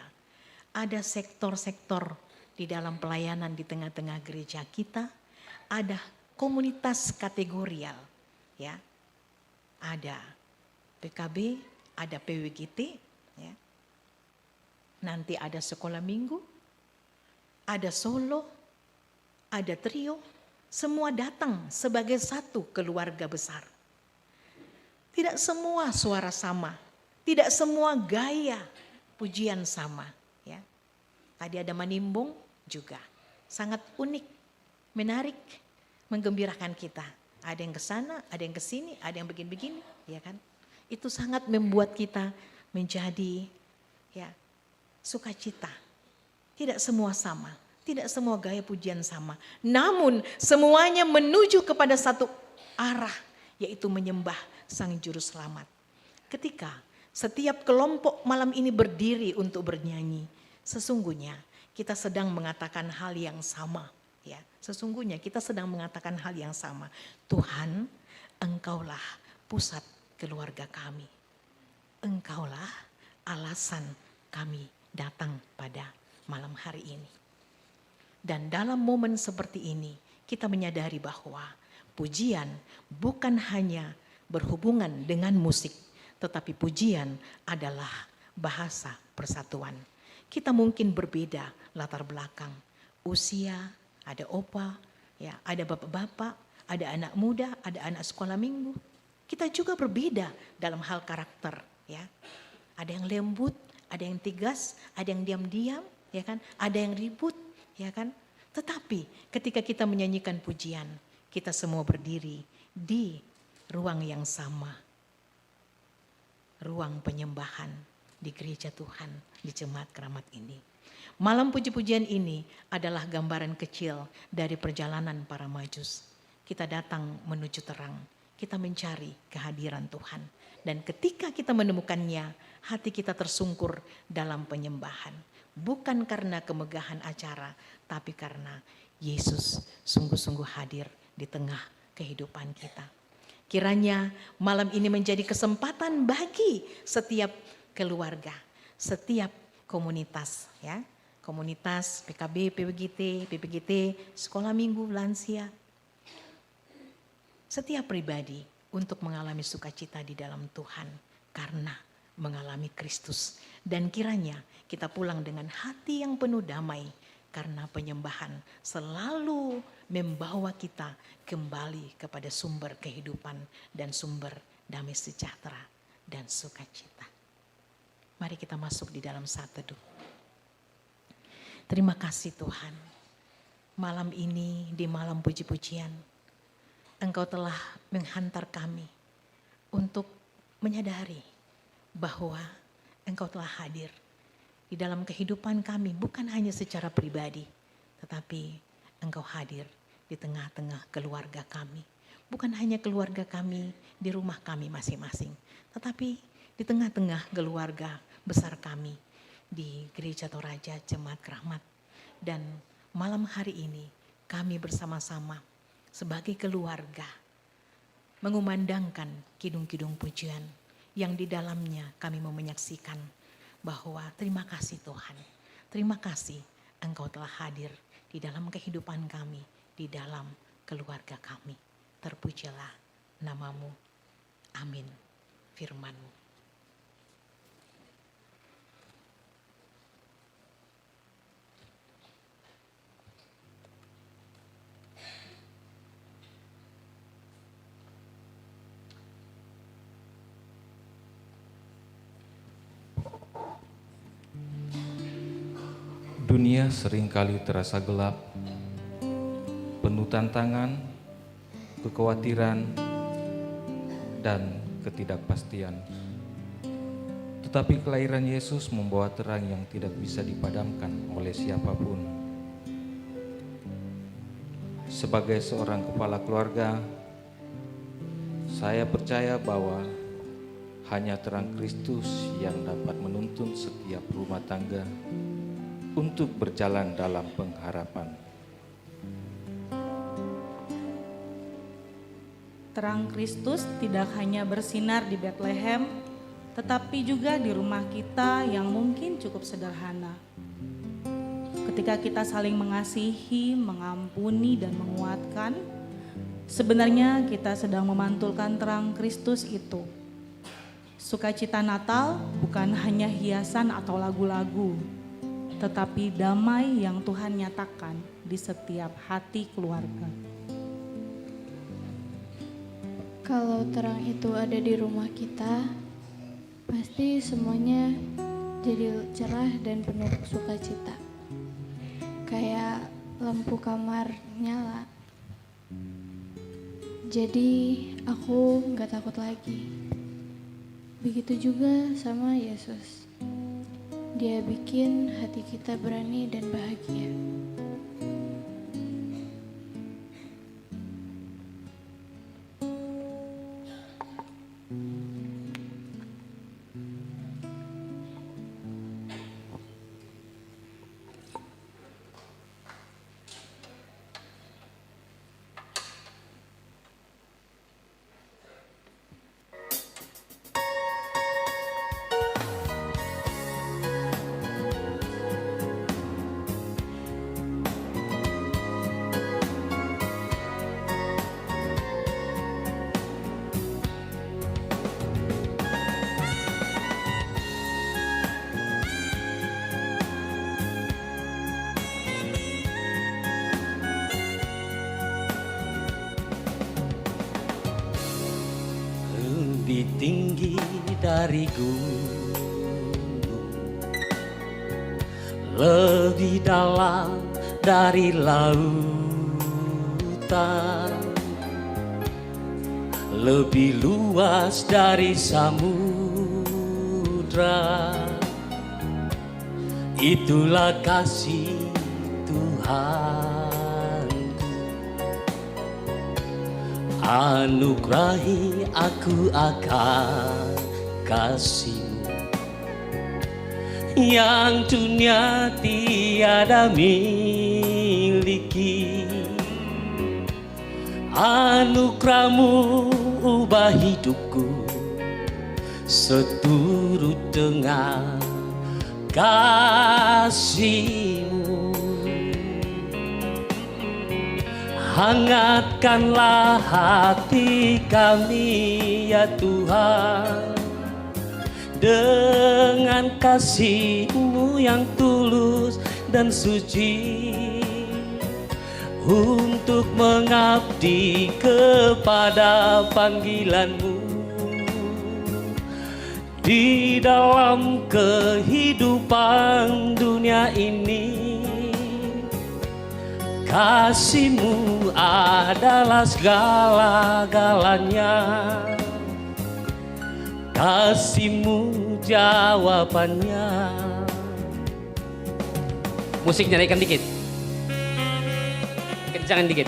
Ada sektor-sektor di dalam pelayanan di tengah-tengah gereja kita. Ada komunitas kategorial, ya. Ada PKB, ada PWGT, ya. Nanti ada sekolah minggu, ada solo, ada trio, semua datang sebagai satu keluarga besar. Tidak semua suara sama, tidak semua gaya pujian sama. Ya. Tadi ada manimbung juga, sangat unik, menarik, menggembirakan kita. Ada yang ke sana, ada yang ke sini, ada yang begini-begini, ya kan? Itu sangat membuat kita menjadi ya sukacita. Tidak semua sama. Tidak semua gaya pujian sama. Namun semuanya menuju kepada satu arah, yaitu menyembah Sang Juru Selamat. Ketika setiap kelompok malam ini berdiri untuk bernyanyi, sesungguhnya kita sedang mengatakan hal yang sama. Ya, sesungguhnya kita sedang mengatakan hal yang sama. Tuhan, Engkaulah pusat keluarga kami. Engkaulah alasan kami datang pada malam hari ini. Dan dalam momen seperti ini kita menyadari bahwa pujian bukan hanya berhubungan dengan musik, tetapi pujian adalah bahasa persatuan. Kita mungkin berbeda latar belakang, usia, ada opa, ya, ada bapak-bapak, ada anak muda, ada anak sekolah minggu. Kita juga berbeda dalam hal karakter, ya. Ada yang lembut, ada yang tegas, ada yang diam-diam, ya kan? Ada yang ribut, ya kan? Tetapi ketika kita menyanyikan pujian, kita semua berdiri di ruang yang sama. Ruang penyembahan di gereja Tuhan, di Jemaat Keramat ini. Malam puji-pujian ini adalah gambaran kecil dari perjalanan para Majus. Kita datang menuju terang, kita mencari kehadiran Tuhan. Dan ketika kita menemukannya, hati kita tersungkur dalam penyembahan. Bukan karena kemegahan acara, tapi karena Yesus sungguh-sungguh hadir di tengah kehidupan kita. Kiranya malam ini menjadi kesempatan bagi setiap keluarga, setiap komunitas, ya, komunitas PKB, PPGT, sekolah minggu, lansia, setiap pribadi untuk mengalami sukacita di dalam Tuhan karena mengalami Kristus. Dan kiranya kita pulang dengan hati yang penuh damai karena penyembahan selalu membawa kita kembali kepada sumber kehidupan dan sumber damai sejahtera dan sukacita. Mari kita masuk di dalam saat teduh. Terima kasih Tuhan. Malam ini di malam puji-pujian, Engkau telah menghantar kami untuk menyadari bahwa Engkau telah hadir di dalam kehidupan kami, bukan hanya secara pribadi, tetapi Engkau hadir di tengah-tengah keluarga kami. Bukan hanya keluarga kami di rumah kami masing-masing, tetapi di tengah-tengah keluarga besar kami di Gereja Toraja Jemaat Rahmat. Dan malam hari ini kami bersama-sama sebagai keluarga mengumandangkan kidung-kidung pujian yang di dalamnya kami mau menyaksikan bahwa terima kasih Tuhan. Terima kasih Engkau telah hadir di dalam kehidupan kami, di dalam keluarga kami. Terpujilah namamu. Amin. Firman-Mu. Dunia seringkali terasa gelap, penuh tantangan, kekhawatiran, dan ketidakpastian. Tetapi kelahiran Yesus membawa terang yang tidak bisa dipadamkan oleh siapapun. Sebagai seorang kepala keluarga, saya percaya bahwa hanya terang Kristus yang dapat menuntun setiap rumah tangga untuk berjalan dalam pengharapan. Terang Kristus tidak hanya bersinar di Bethlehem, tetapi juga di rumah kita yang mungkin cukup sederhana. Ketika kita saling mengasihi, mengampuni, dan menguatkan, sebenarnya kita sedang memantulkan terang Kristus itu. Sukacita Natal bukan hanya hiasan atau lagu-lagu, tetapi damai yang Tuhan nyatakan di setiap hati keluarga. Kalau terang itu ada di rumah kita, pasti semuanya jadi cerah dan penuh sukacita. Kayak lampu kamar nyala. Jadi aku gak takut lagi. Begitu juga sama Yesus. Dia bikin hati kita berani dan bahagia. Lebih tinggi dari gunung, lebih dalam dari lautan, lebih luas dari samudra. Itulah kasih Tuhan. Anugerahi aku akan kasih-Mu yang dunia tiada miliki. Anugerah-Mu ubah hidupku seturut dengan kasih-Mu. Hangatkanlah hati kami ya Tuhan, dengan kasih-Mu yang tulus dan suci, untuk mengabdi kepada panggilan-Mu di dalam kehidupan dunia ini. Kasih-Mu adalah segala-galanya. Kasih-Mu jawabannya. Musik naikkan dikit. Kencangin dikit.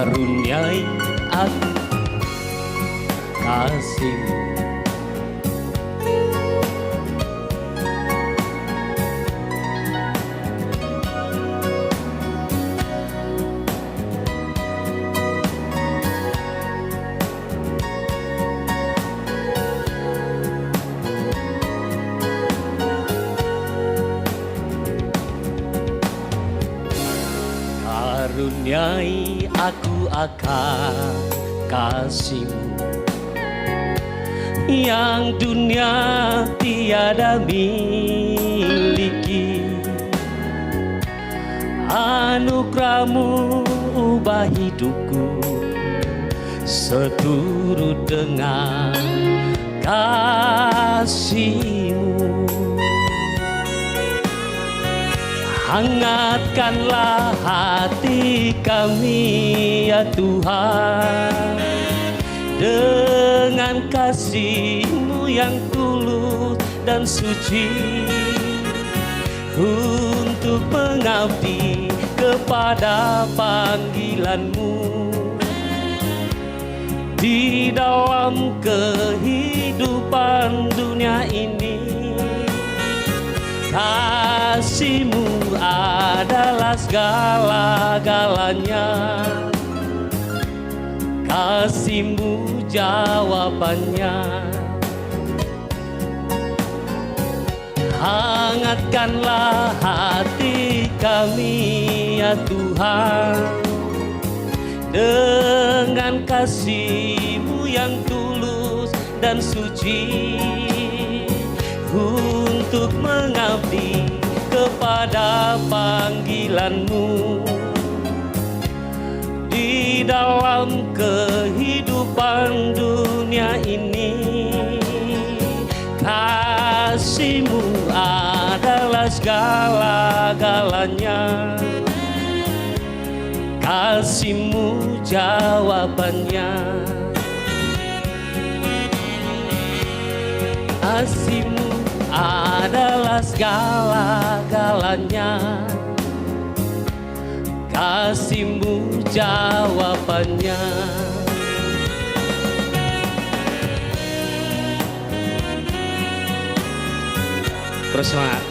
Karuniai aku kasih-Mu. Karuniai aku akan kasih-Mu yang dunia tiada miliki. Anugerah-Mu ubah hidupku seturut dengan kasih-Mu. Hangatkanlah hati kami ya Tuhan, dengan kasih-Mu yang tulus dan suci, untuk mengabdi kepada panggilan-Mu di dalam kehidupan dunia ini. Kasih-Mu adalah segala-galanya. Kasih-Mu jawabannya. Hangatkanlah hati kami ya Tuhan, dengan kasih-Mu yang tulus dan suci, untuk mengabdi kepada panggilan-Mu di dalam kehidupan dunia ini. Kasih-Mu adalah segala-galanya. Kasih-Mu jawabannya. Kasih-Mu adalah segala-galanya. Kasih-Mu jawabannya. Terus semangat.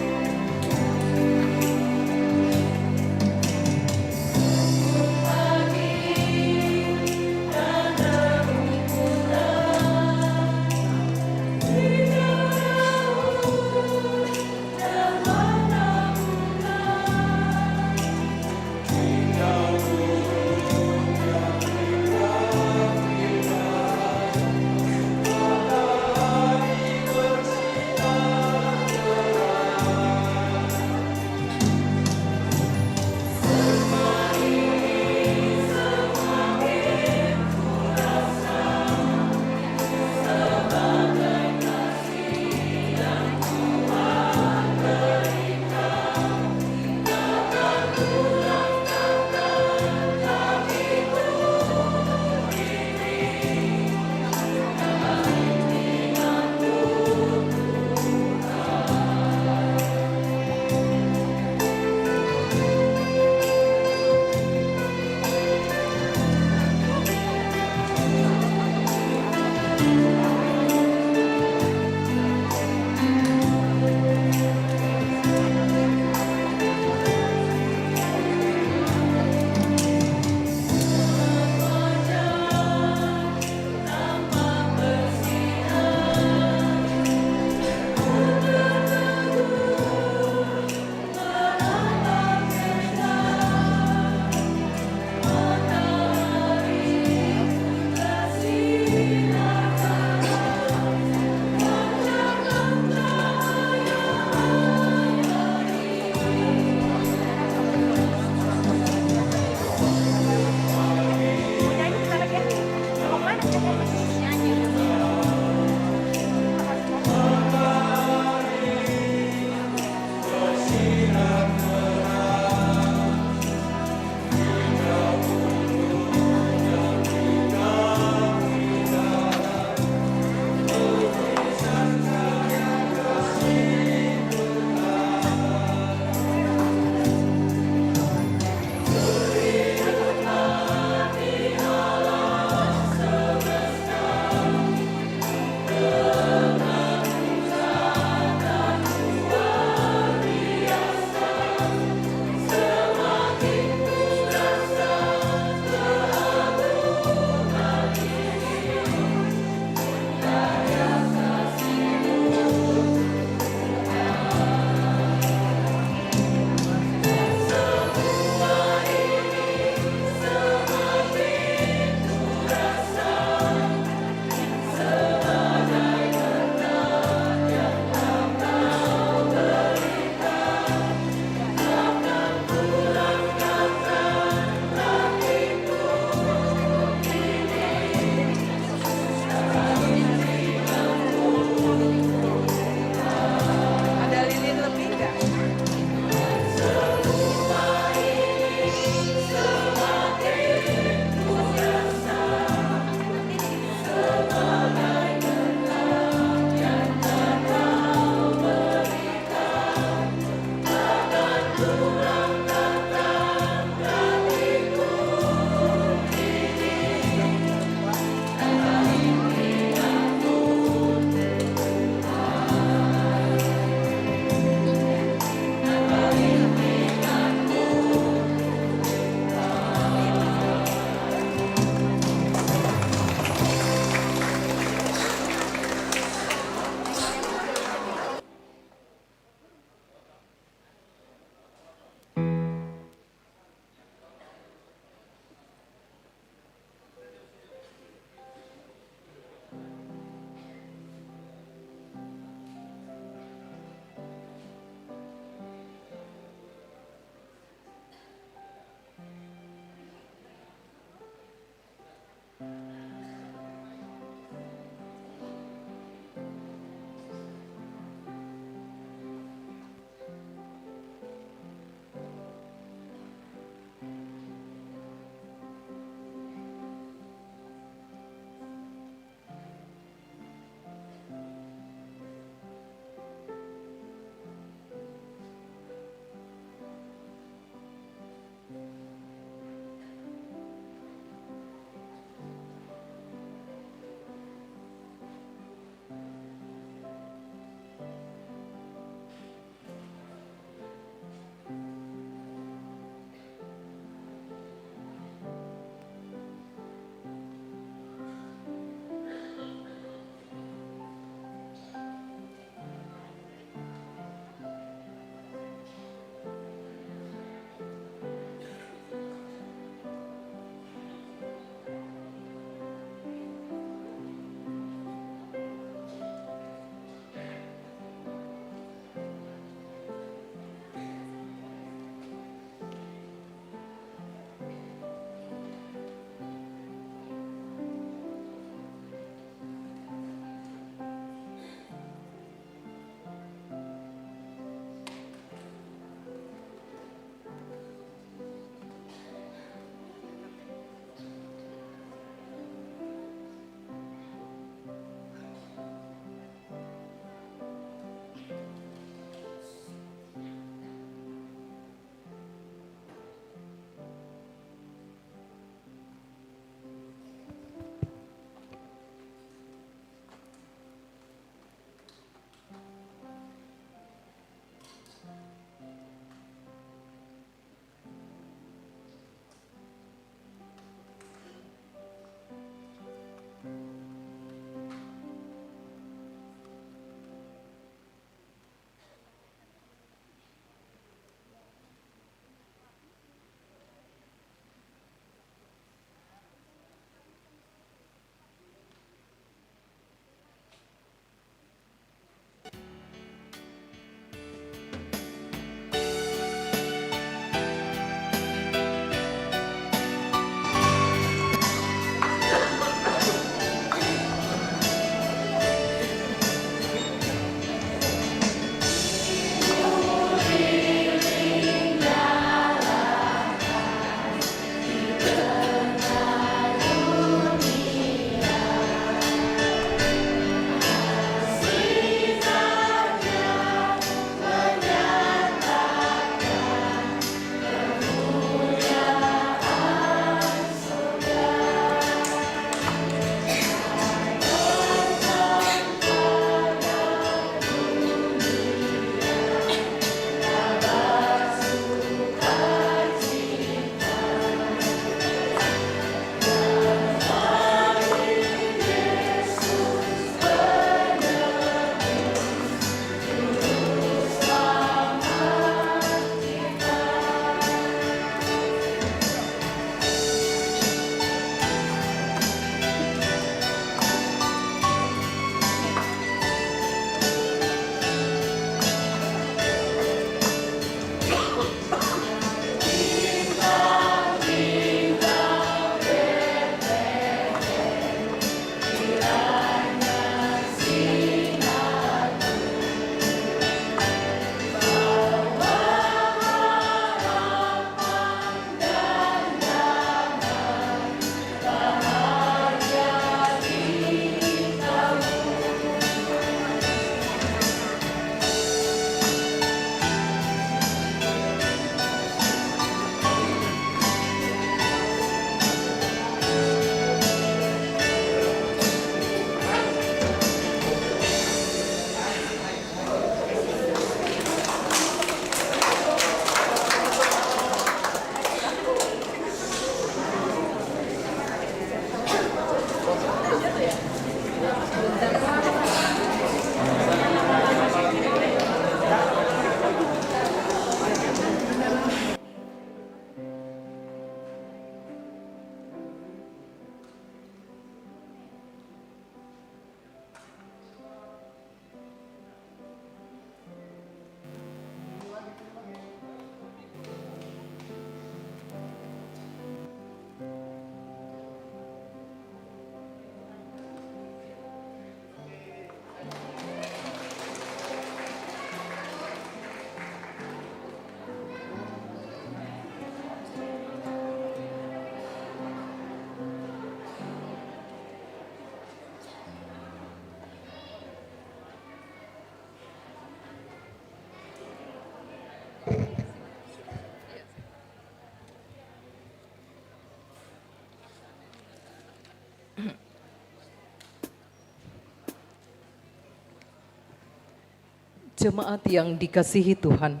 Jemaat yang dikasihi Tuhan,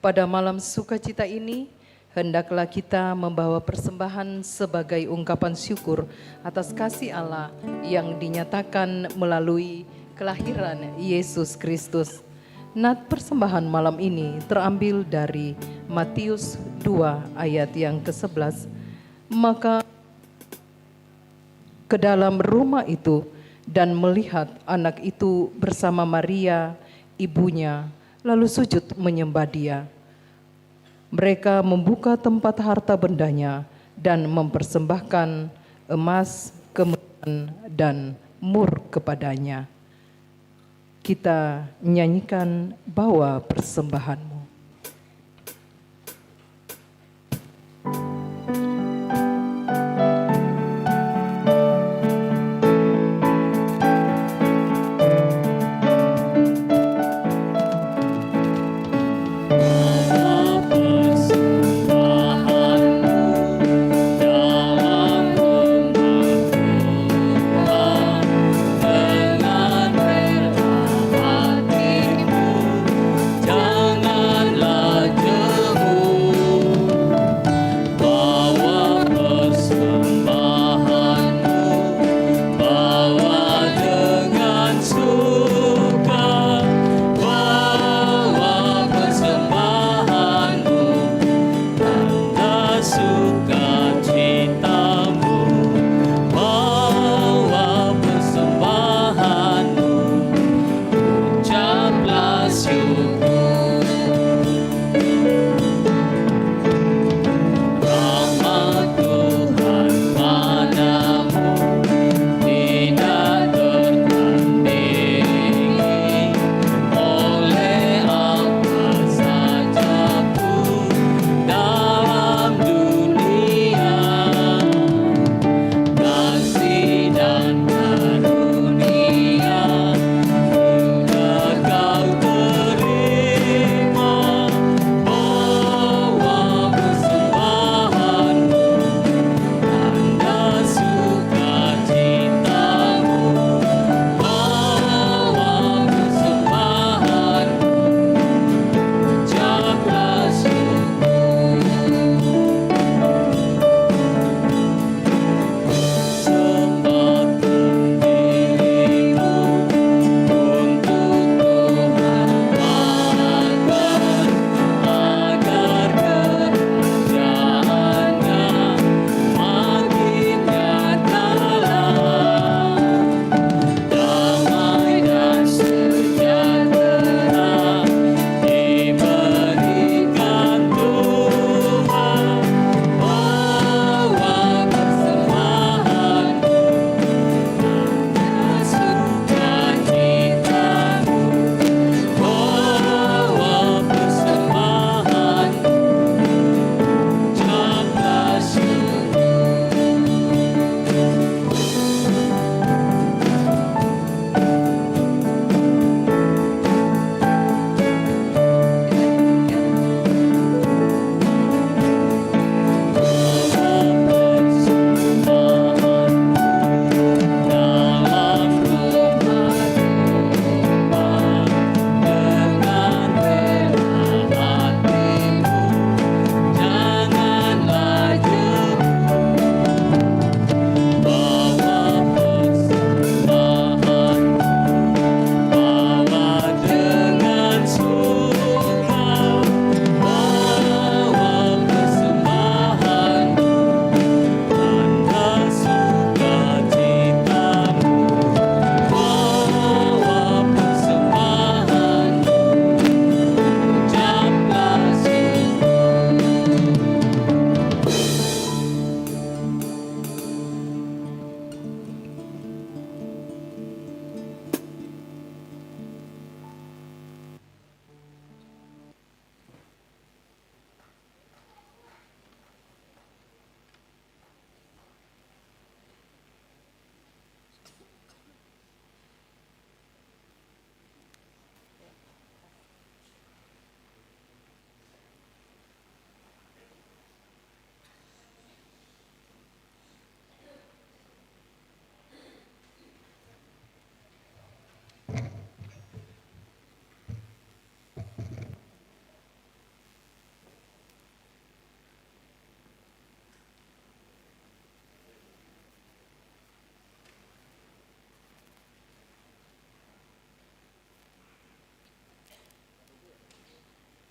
pada malam sukacita ini, hendaklah kita membawa persembahan sebagai ungkapan syukur atas kasih Allah yang dinyatakan melalui kelahiran Yesus Kristus. Nat persembahan malam ini terambil dari Matius 2 ayat yang ke-11. Maka ke dalam rumah itu dan melihat anak itu bersama Maria, ibunya, lalu sujud menyembah dia. Mereka membuka tempat harta bendanya dan mempersembahkan emas, kemenyan, dan mur kepadanya. Kita nyanyikan bawa persembahanmu. Jangan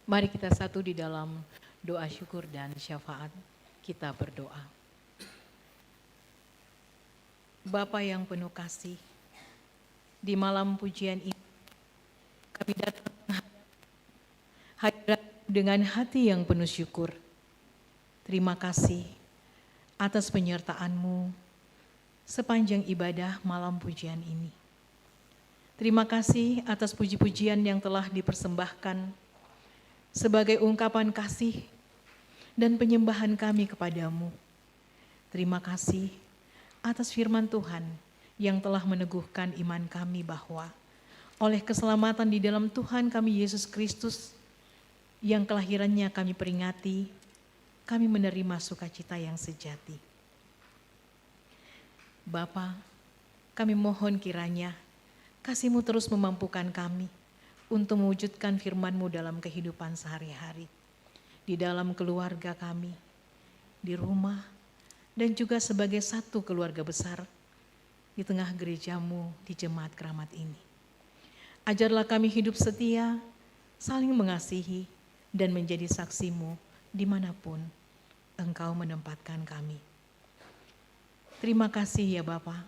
Mari kita satu di dalam doa syukur dan syafaat. Kita berdoa. Bapa yang penuh kasih, di malam pujian ini kami datang hadirat dengan hati yang penuh syukur. Terima kasih atas penyertaan-Mu sepanjang ibadah malam pujian ini. Terima kasih atas puji-pujian yang telah dipersembahkan sebagai ungkapan kasih dan penyembahan kami kepadamu. Terima kasih atas firman Tuhan yang telah meneguhkan iman kami bahwa oleh keselamatan di dalam Tuhan kami Yesus Kristus yang kelahirannya kami peringati, kami menerima sukacita yang sejati. Bapa, kami mohon kiranya kasih-Mu terus memampukan kami untuk mewujudkan firman-Mu dalam kehidupan sehari-hari, di dalam keluarga kami, di rumah, dan juga sebagai satu keluarga besar di tengah gereja-Mu di Jemaat Keramat ini. Ajarlah kami hidup setia, saling mengasihi, dan menjadi saksi-Mu dimanapun Engkau menempatkan kami. Terima kasih ya Bapa,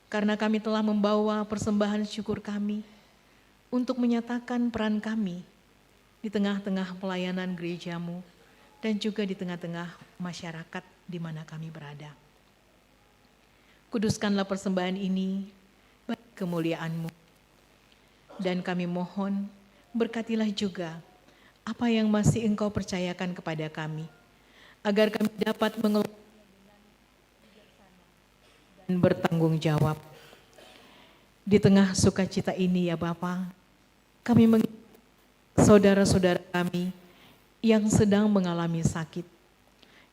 karena kami telah membawa persembahan syukur kami untuk menyatakan peran kami di tengah-tengah pelayanan gereja-Mu dan juga di tengah-tengah masyarakat di mana kami berada. Kuduskanlah persembahan ini bagi kemuliaan-Mu. Dan kami mohon berkatilah juga apa yang masih Engkau percayakan kepada kami, agar kami dapat mengelola dan bertanggung jawab. Di tengah sukacita ini ya Bapa, kami mengingat saudara-saudara kami yang sedang mengalami sakit.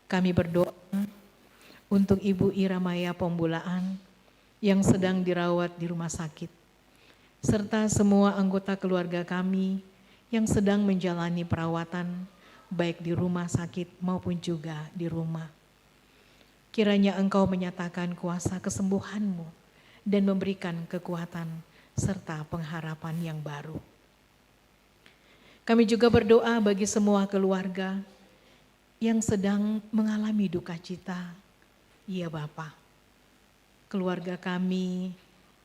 Kami berdoa untuk Ibu Ira Maya Pombulaan yang sedang dirawat di rumah sakit, serta semua anggota keluarga kami yang sedang menjalani perawatan baik di rumah sakit maupun juga di rumah. Kiranya Engkau menyatakan kuasa kesembuhan-Mu dan memberikan kekuatan serta pengharapan yang baru. Kami juga berdoa bagi semua keluarga yang sedang mengalami duka cita. Ya Bapa, keluarga kami,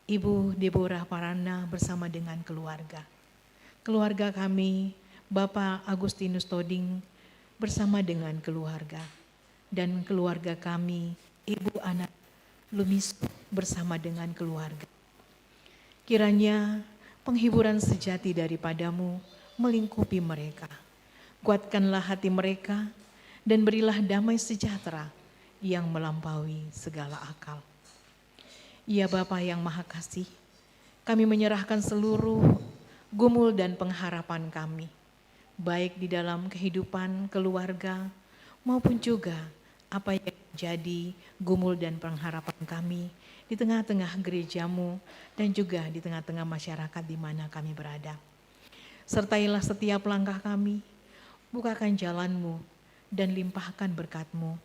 Ibu Deborah Parana bersama dengan keluarga. Keluarga kami, Bapak Agustinus Toding bersama dengan keluarga. Dan keluarga kami, Ibu Ana Lumis bersama dengan keluarga. Kiranya penghiburan sejati daripada-Mu melingkupi mereka. Kuatkanlah hati mereka dan berilah damai sejahtera yang melampaui segala akal. Ya Bapa yang Maha Kasih, kami menyerahkan seluruh gumul dan pengharapan kami, baik di dalam kehidupan keluarga maupun juga apa yang menjadi gumul dan pengharapan kami di tengah-tengah gereja-Mu dan juga di tengah-tengah masyarakat di mana kami berada. Sertailah setiap langkah kami, bukakan jalan-Mu dan limpahkan berkat-Mu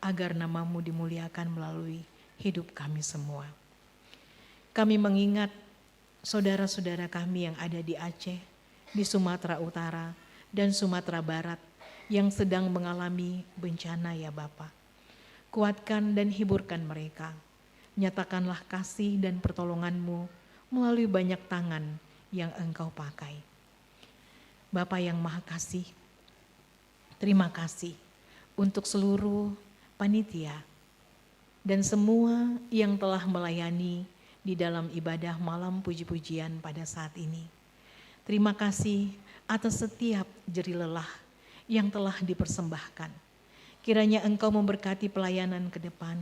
agar nama-Mu dimuliakan melalui hidup kami semua. Kami mengingat saudara-saudara kami yang ada di Aceh, di Sumatera Utara, dan Sumatera Barat yang sedang mengalami bencana ya Bapa. Kuatkan dan hiburkan mereka. Nyatakanlah kasih dan pertolongan-Mu melalui banyak tangan yang Engkau pakai. Bapa yang Maha Kasih, terima kasih untuk seluruh panitia dan semua yang telah melayani di dalam ibadah malam puji-pujian pada saat ini. Terima kasih atas setiap jerih lelah yang telah dipersembahkan. Kiranya Engkau memberkati pelayanan ke depan,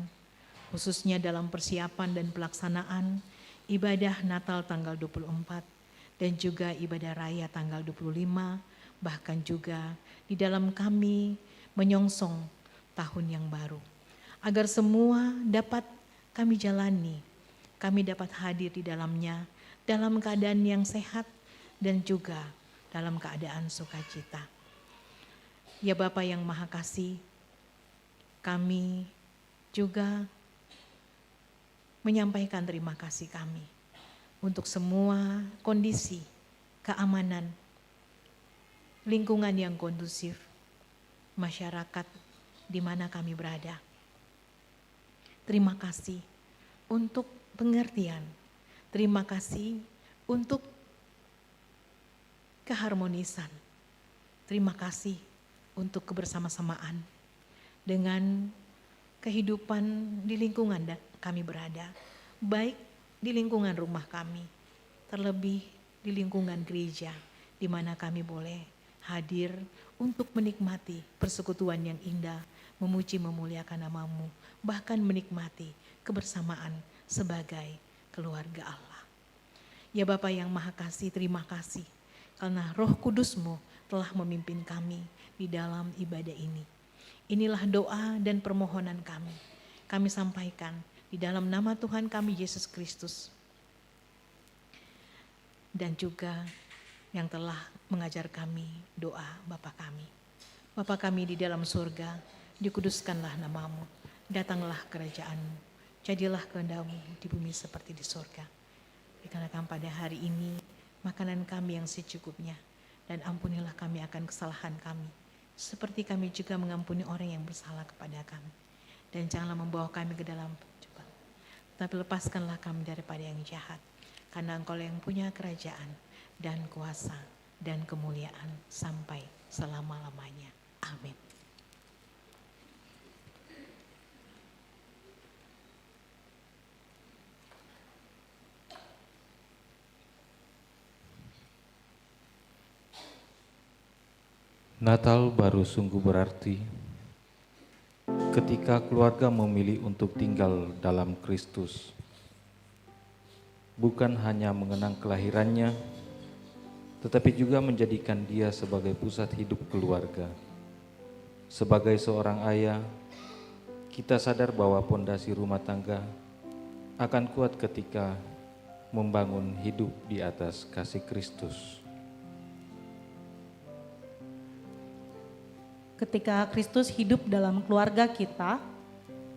khususnya dalam persiapan dan pelaksanaan ibadah Natal tanggal 24 dan juga ibadah raya tanggal 25, bahkan juga di dalam kami menyongsong tahun yang baru. Agar semua dapat kami jalani, kami dapat hadir di dalamnya dalam keadaan yang sehat dan juga dalam keadaan sukacita. Ya Bapa yang Maha Kasih, kami juga menyampaikan terima kasih kami untuk semua kondisi keamanan lingkungan yang kondusif, masyarakat di mana kami berada. Terima kasih untuk pengertian, terima kasih untuk keharmonisan, terima kasih untuk kebersama-samaan dengan kehidupan di lingkungan kami berada, baik di lingkungan rumah kami, terlebih di lingkungan gereja, di mana kami boleh hadir untuk menikmati persekutuan yang indah, memuji memuliakan nama-Mu, bahkan menikmati kebersamaan sebagai keluarga Allah. Ya Bapa yang Maha Kasih, terima kasih karena Roh Kudus-Mu telah memimpin kami di dalam ibadah ini. Inilah doa dan permohonan kami. Kami sampaikan di dalam nama Tuhan kami Yesus Kristus. Dan juga yang telah mengajar kami doa Bapa kami. Bapa kami di dalam surga, dikuduskanlah nama-Mu, datanglah kerajaan-Mu, jadilah kehendak-Mu di bumi seperti di surga. Berikanlah pada hari ini makanan kami yang secukupnya, dan ampunilah kami akan kesalahan kami, seperti kami juga mengampuni orang yang bersalah kepada kami. Dan janganlah membawa kami ke dalam pencobaan, tapi lepaskanlah kami daripada yang jahat. Karena Engkau yang punya kerajaan dan kuasa dan kemuliaan sampai selama-lamanya. Amin. Natal baru sungguh berarti ketika keluarga memilih untuk tinggal dalam Kristus. Bukan hanya mengenang kelahirannya, tetapi juga menjadikan dia sebagai pusat hidup keluarga. Sebagai seorang ayah, kita sadar bahwa pondasi rumah tangga akan kuat ketika membangun hidup di atas kasih Kristus. Ketika Kristus hidup dalam keluarga kita,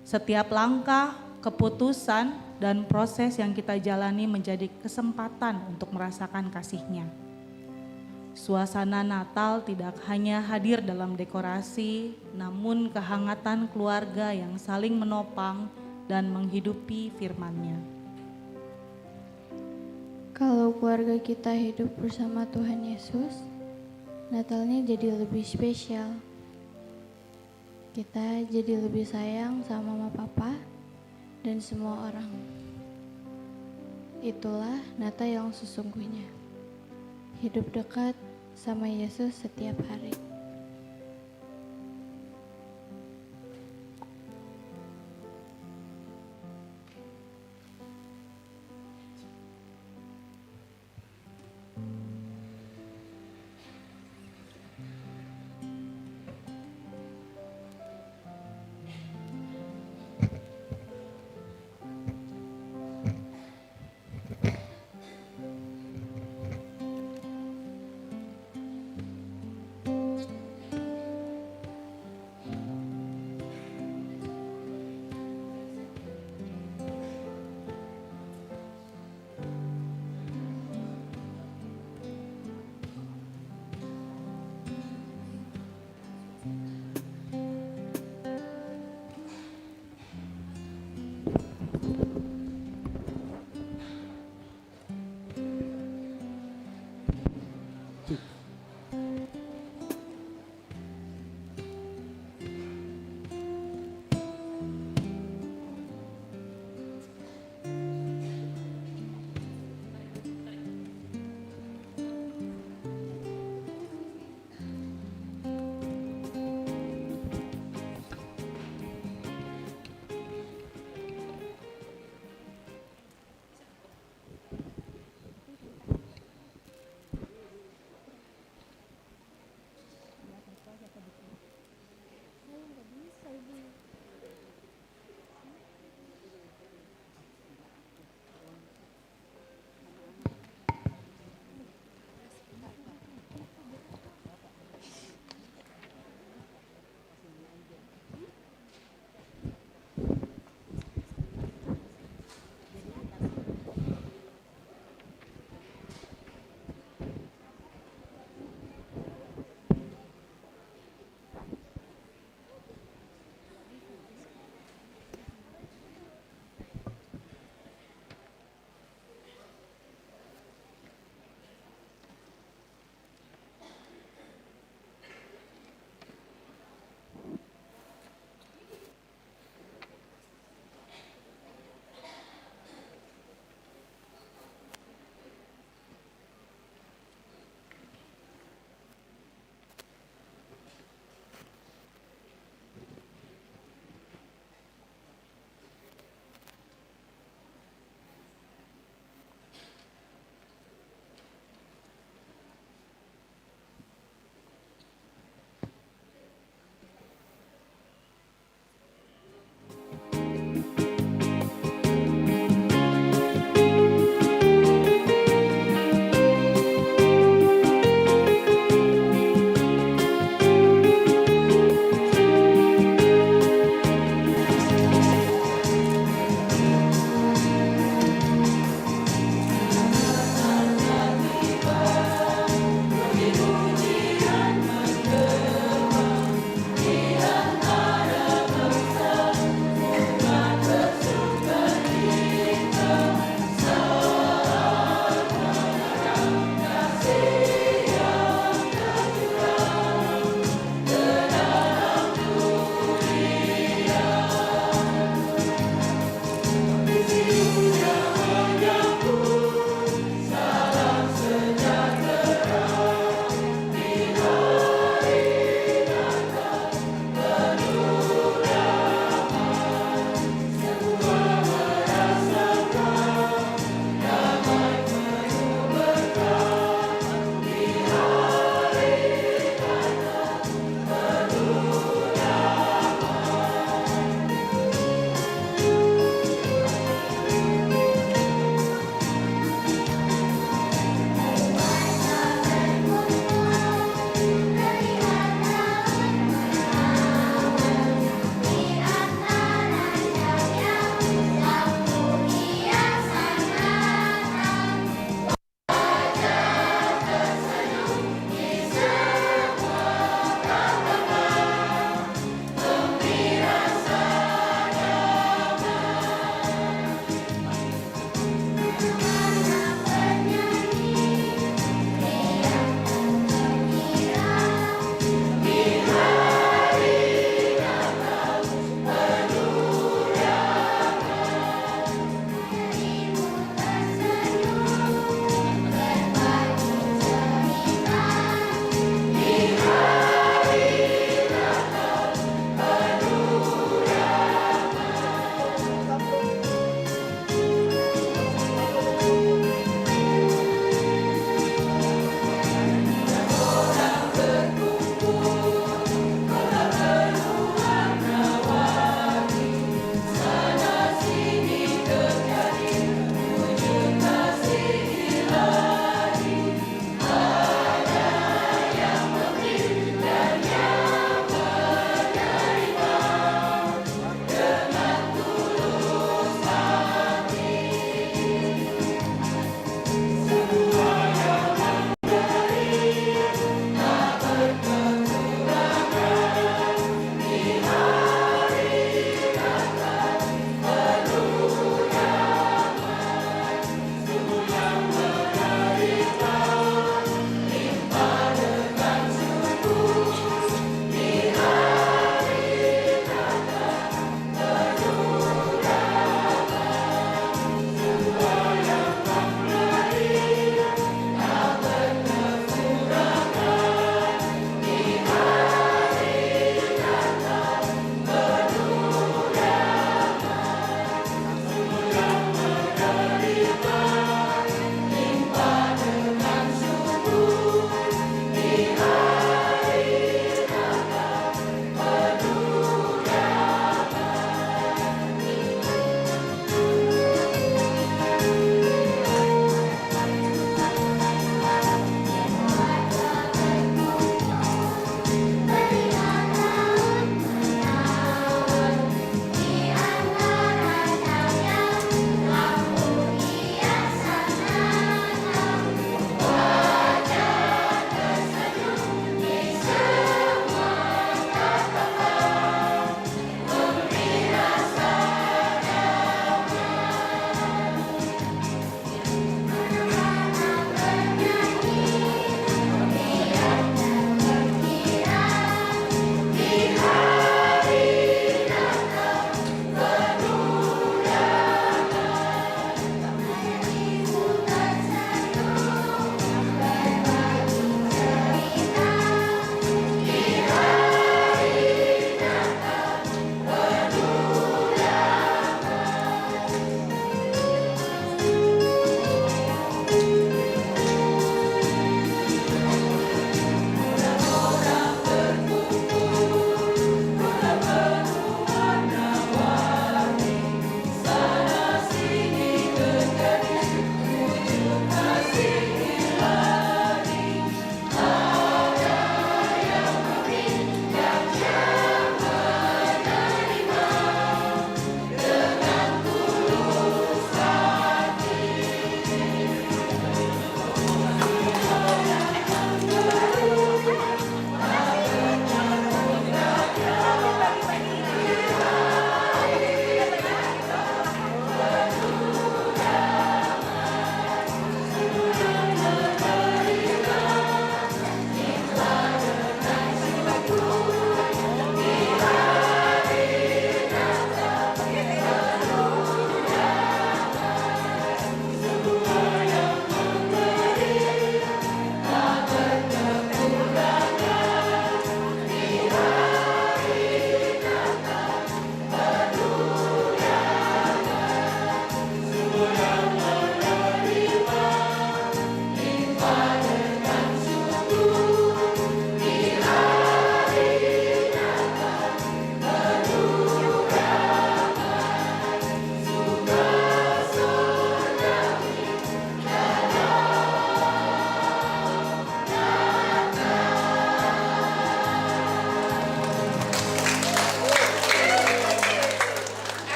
setiap langkah, keputusan, dan proses yang kita jalani menjadi kesempatan untuk merasakan kasih-Nya. Suasana Natal tidak hanya hadir dalam dekorasi, namun kehangatan keluarga yang saling menopang dan menghidupi firman-Nya. Kalau keluarga kita hidup bersama Tuhan Yesus, Natalnya jadi lebih spesial. Kita jadi lebih sayang sama Mama Papa dan semua orang. Itulah Natal yang sesungguhnya. Hidup dekat sama Yesus setiap hari.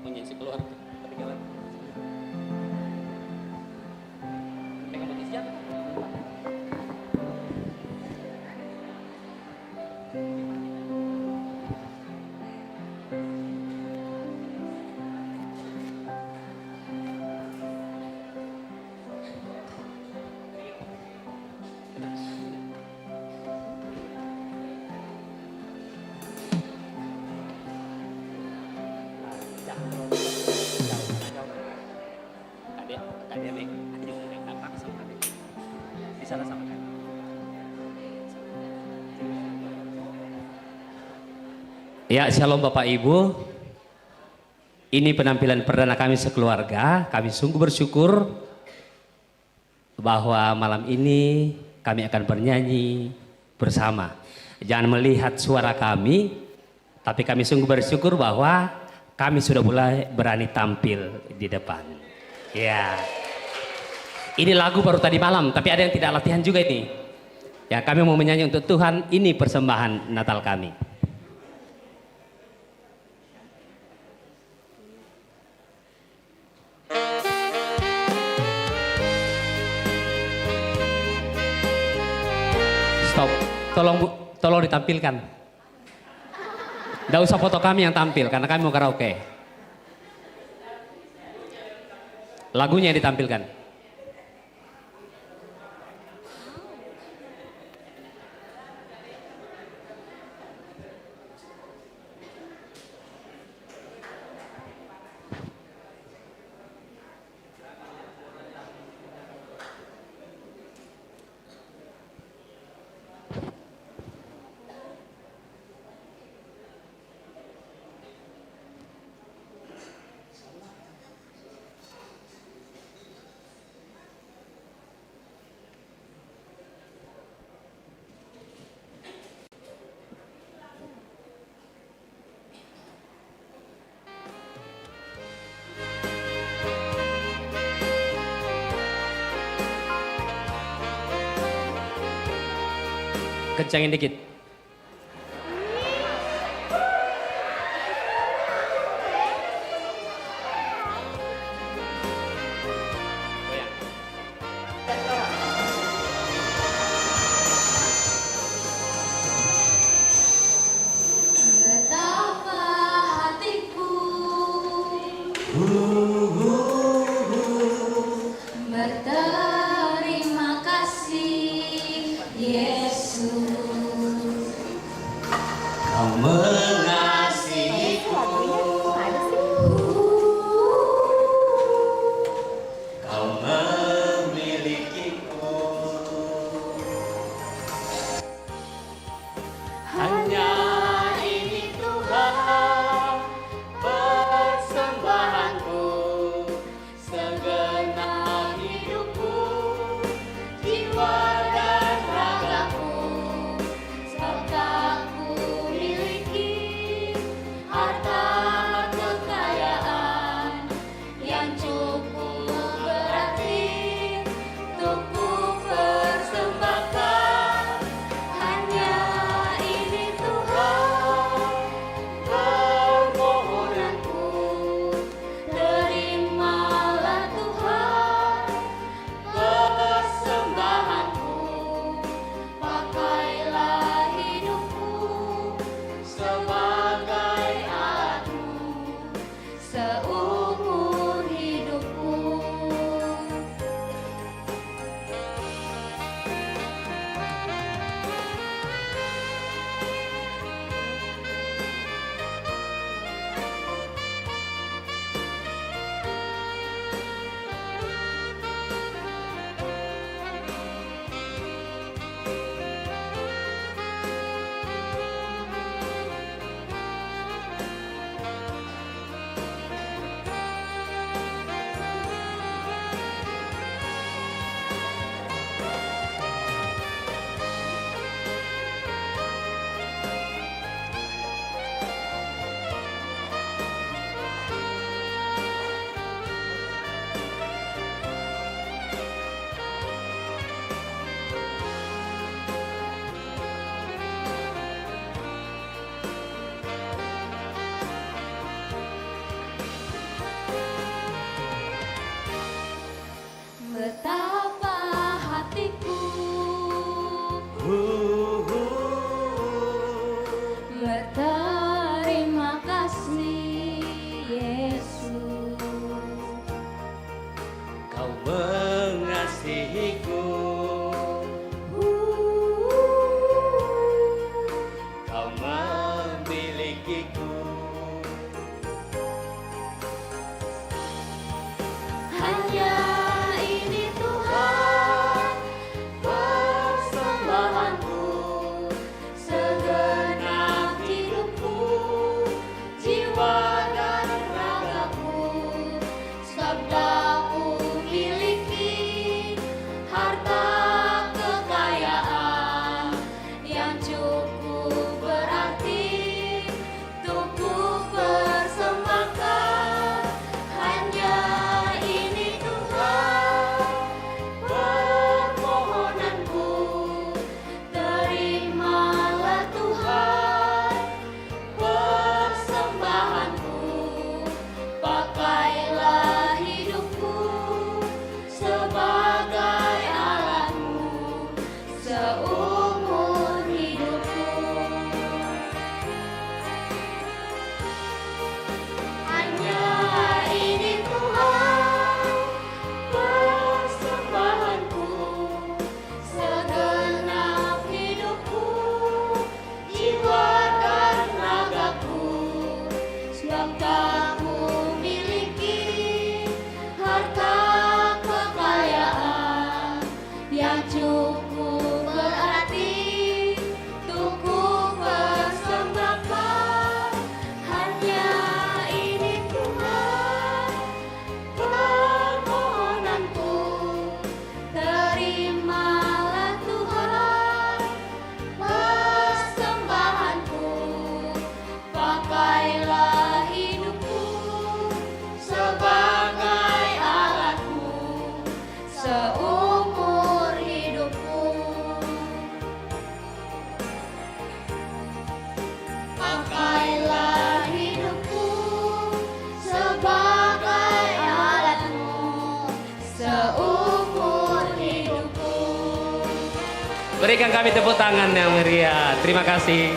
punya si keluarga. Tapi kalau pegang bagi siapa? Ya, shalom Bapak Ibu. Ini penampilan perdana kami sekeluarga. Kami sungguh bersyukur bahwa malam ini kami akan bernyanyi bersama. Jangan melihat suara kami, tapi kami sungguh bersyukur bahwa kami sudah mulai berani tampil di depan. Ya. Ini lagu baru tadi malam, tapi ada yang tidak latihan juga ini. Ya, kami mau menyanyi untuk Tuhan, ini persembahan Natal kami. Stop, tolong ditampilkan. Tidak usah foto kami yang tampil, karena kami mau karaoke. Lagunya yang ditampilkan. Kencangin dikit. Betapa hatiku berterima kasih Yesus. Kau mengasihiku, kau memilikiku, hanya ini Tuhan persembahanku. tak memiliki harta kekayaan yang cukup berarti untuk ku persembahkan. Hanya ini Tuhan permohonanku, terimalah Tuhan persembahanku, pakailah hidupku sebagai alatmu seumur hidupku. Pakailah hidupku sebagai alatmu seumur hidupku. Berikan kami tepuk tangan yang meriah. Terima kasih.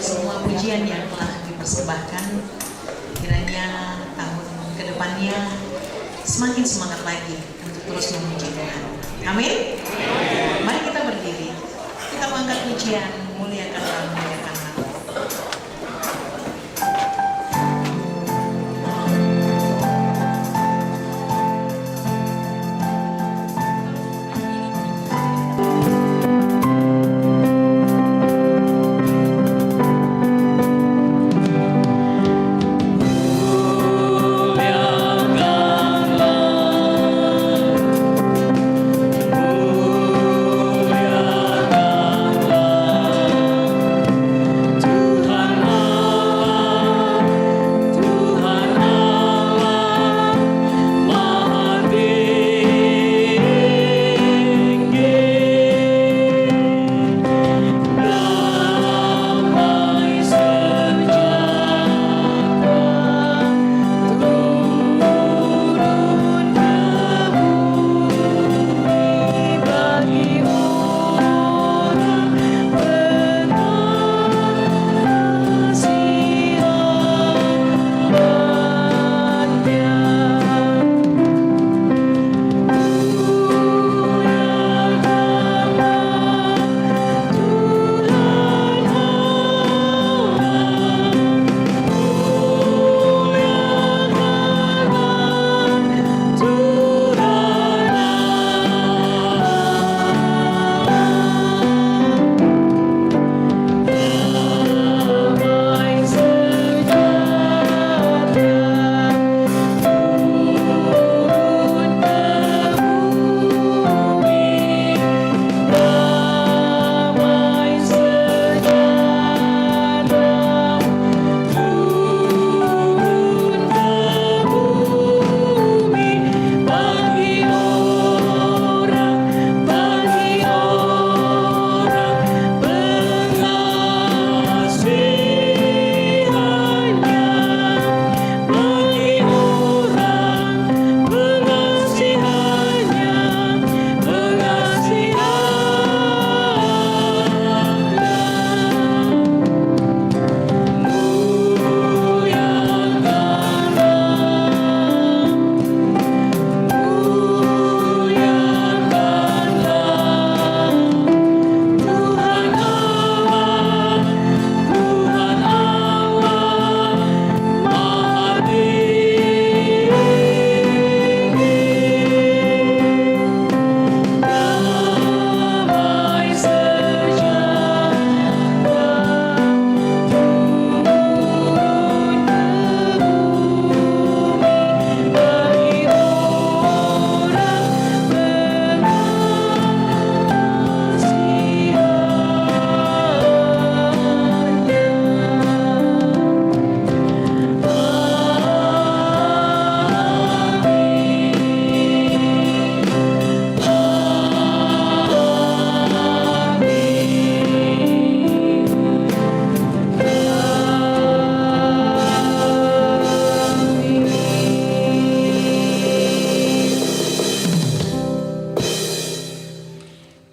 semua pujian yang telah dipersembahkan. Kiranya tahun kedepannya semakin semangat lagi untuk terus memuji Tuhan. Amin. Mari kita berdiri. Kita mengangkat pujian, muliakanlah, muliakanlah.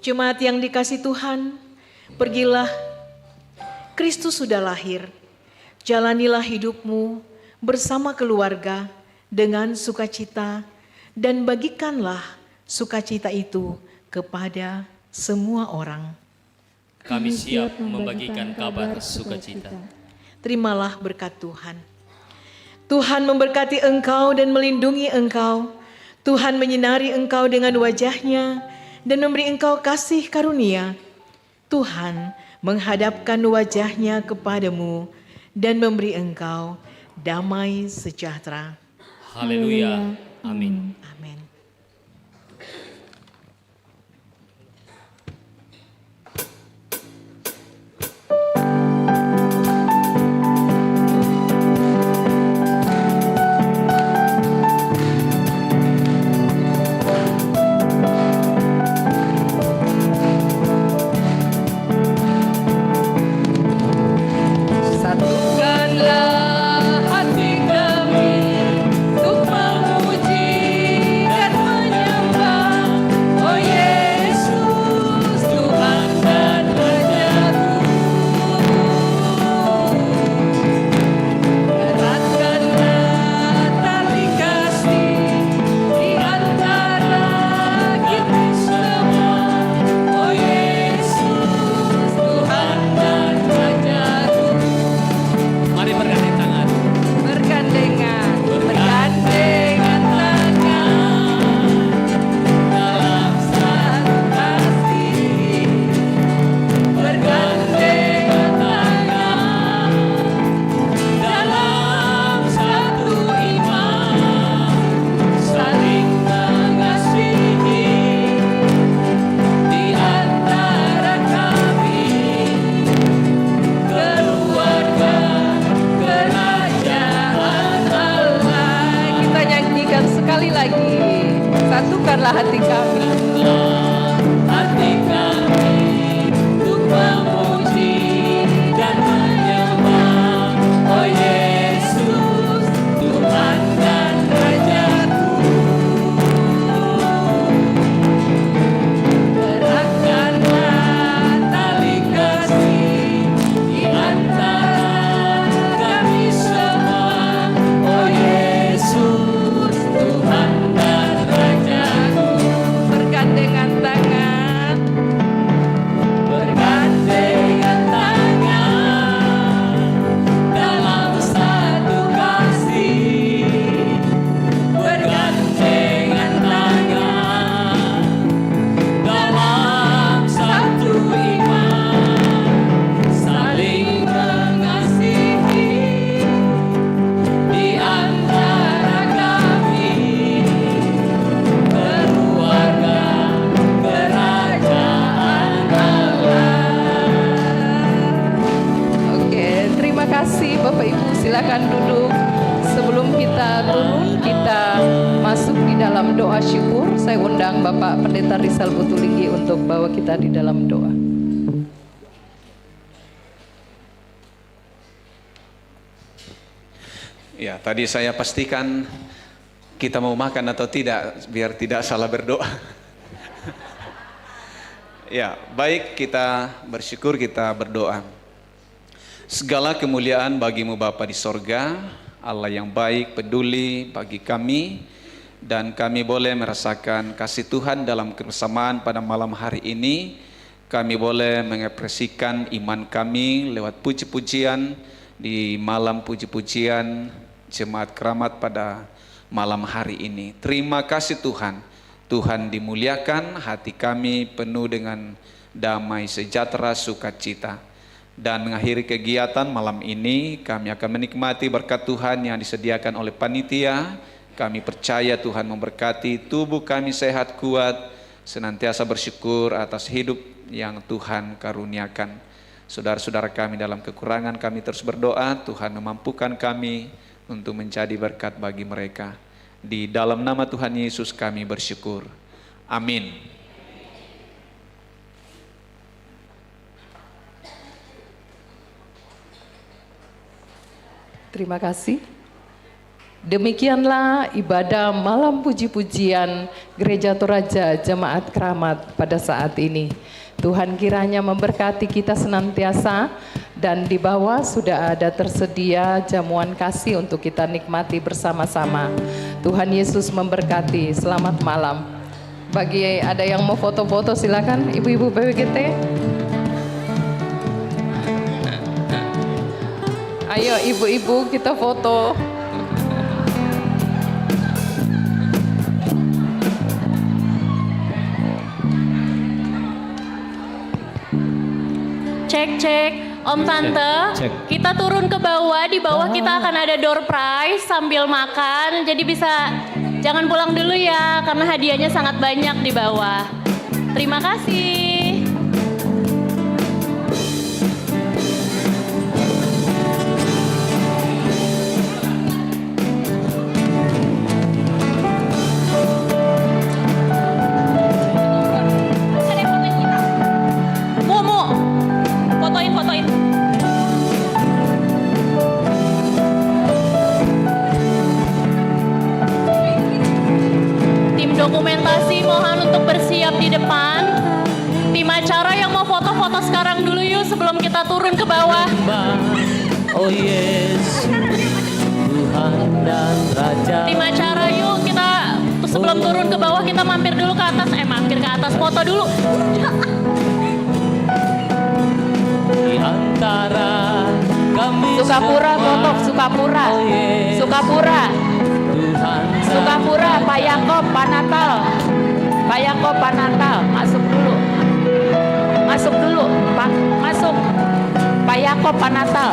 Jemaat yang dikasih Tuhan, pergilah, Kristus sudah lahir. Jalanilah hidupmu bersama keluarga dengan sukacita dan bagikanlah sukacita itu kepada semua orang. Kami siap membagikan kabar sukacita. Terimalah berkat Tuhan. Tuhan memberkati engkau dan melindungi engkau. Tuhan menyinari engkau dengan wajah-Nya dan memberi engkau kasih karunia. Tuhan menghadapkan wajah-Nya kepadamu dan memberi engkau damai sejahtera. Haleluya. Amin. Amin. Satukanlah hati kami untuk memuji Bapak Ibu silakan duduk. Sebelum kita turun, kita masuk di dalam doa syukur. Saya undang Bapak Pendeta Rizal Butulinggi untuk bawa kita di dalam doa. Ya, tadi saya pastikan kita mau makan atau tidak, biar tidak salah berdoa. Ya, baik, kita bersyukur, kita berdoa. Segala kemuliaan bagimu Bapa di sorga, Allah yang baik, peduli bagi kami, dan kami boleh merasakan kasih Tuhan dalam kebersamaan pada malam hari ini. Kami boleh mengekspresikan iman kami lewat puji-pujian di malam puji-pujian Jemaat Keramat pada malam hari ini. Terima kasih Tuhan. Tuhan dimuliakan, hati kami penuh dengan damai, sejahtera, sukacita. Dan mengakhiri kegiatan malam ini, kami akan menikmati berkat Tuhan yang disediakan oleh panitia. Kami percaya Tuhan memberkati tubuh kami sehat, kuat, senantiasa bersyukur atas hidup yang Tuhan karuniakan. Saudara-saudara kami dalam kekurangan, kami terus berdoa, Tuhan memampukan kami untuk menjadi berkat bagi mereka. Di dalam nama Tuhan Yesus kami bersyukur. Amin. Terima kasih. Demikianlah ibadah malam puji-pujian Gereja Toraja Jemaat Keramat pada saat ini. Tuhan kiranya memberkati kita senantiasa, dan di bawah sudah ada tersedia jamuan kasih untuk kita nikmati bersama-sama. Tuhan Yesus memberkati. Selamat malam. Bagi ada yang mau foto-foto silakan ibu-ibu PWGT. Ayo ibu-ibu kita foto. Cek, Om Tante, kita turun ke bawah, di bawah kita akan ada door prize sambil makan, jadi bisa jangan pulang dulu ya, karena hadiahnya sangat banyak di bawah. Terima kasih. Fotoin. Tim dokumentasi mohon untuk bersiap di depan. Tim acara yang mau foto-foto sekarang dulu yuk sebelum kita turun ke bawah. Oh yes, Tuhan dan Raja. Tim acara yuk, kita sebelum turun ke bawah kita mampir dulu ke atas. Mampir ke atas, foto dulu. Di antara kami Sukapura, foto Sukapura. Oh yes. Sukapura. Tuhan Sukapura, Pak Yakob, Pak Natal. Pak Yakob, Pak Natal, masuk dulu. Masuk dulu, Pak. Masuk. Pak Yakob, Pak Natal.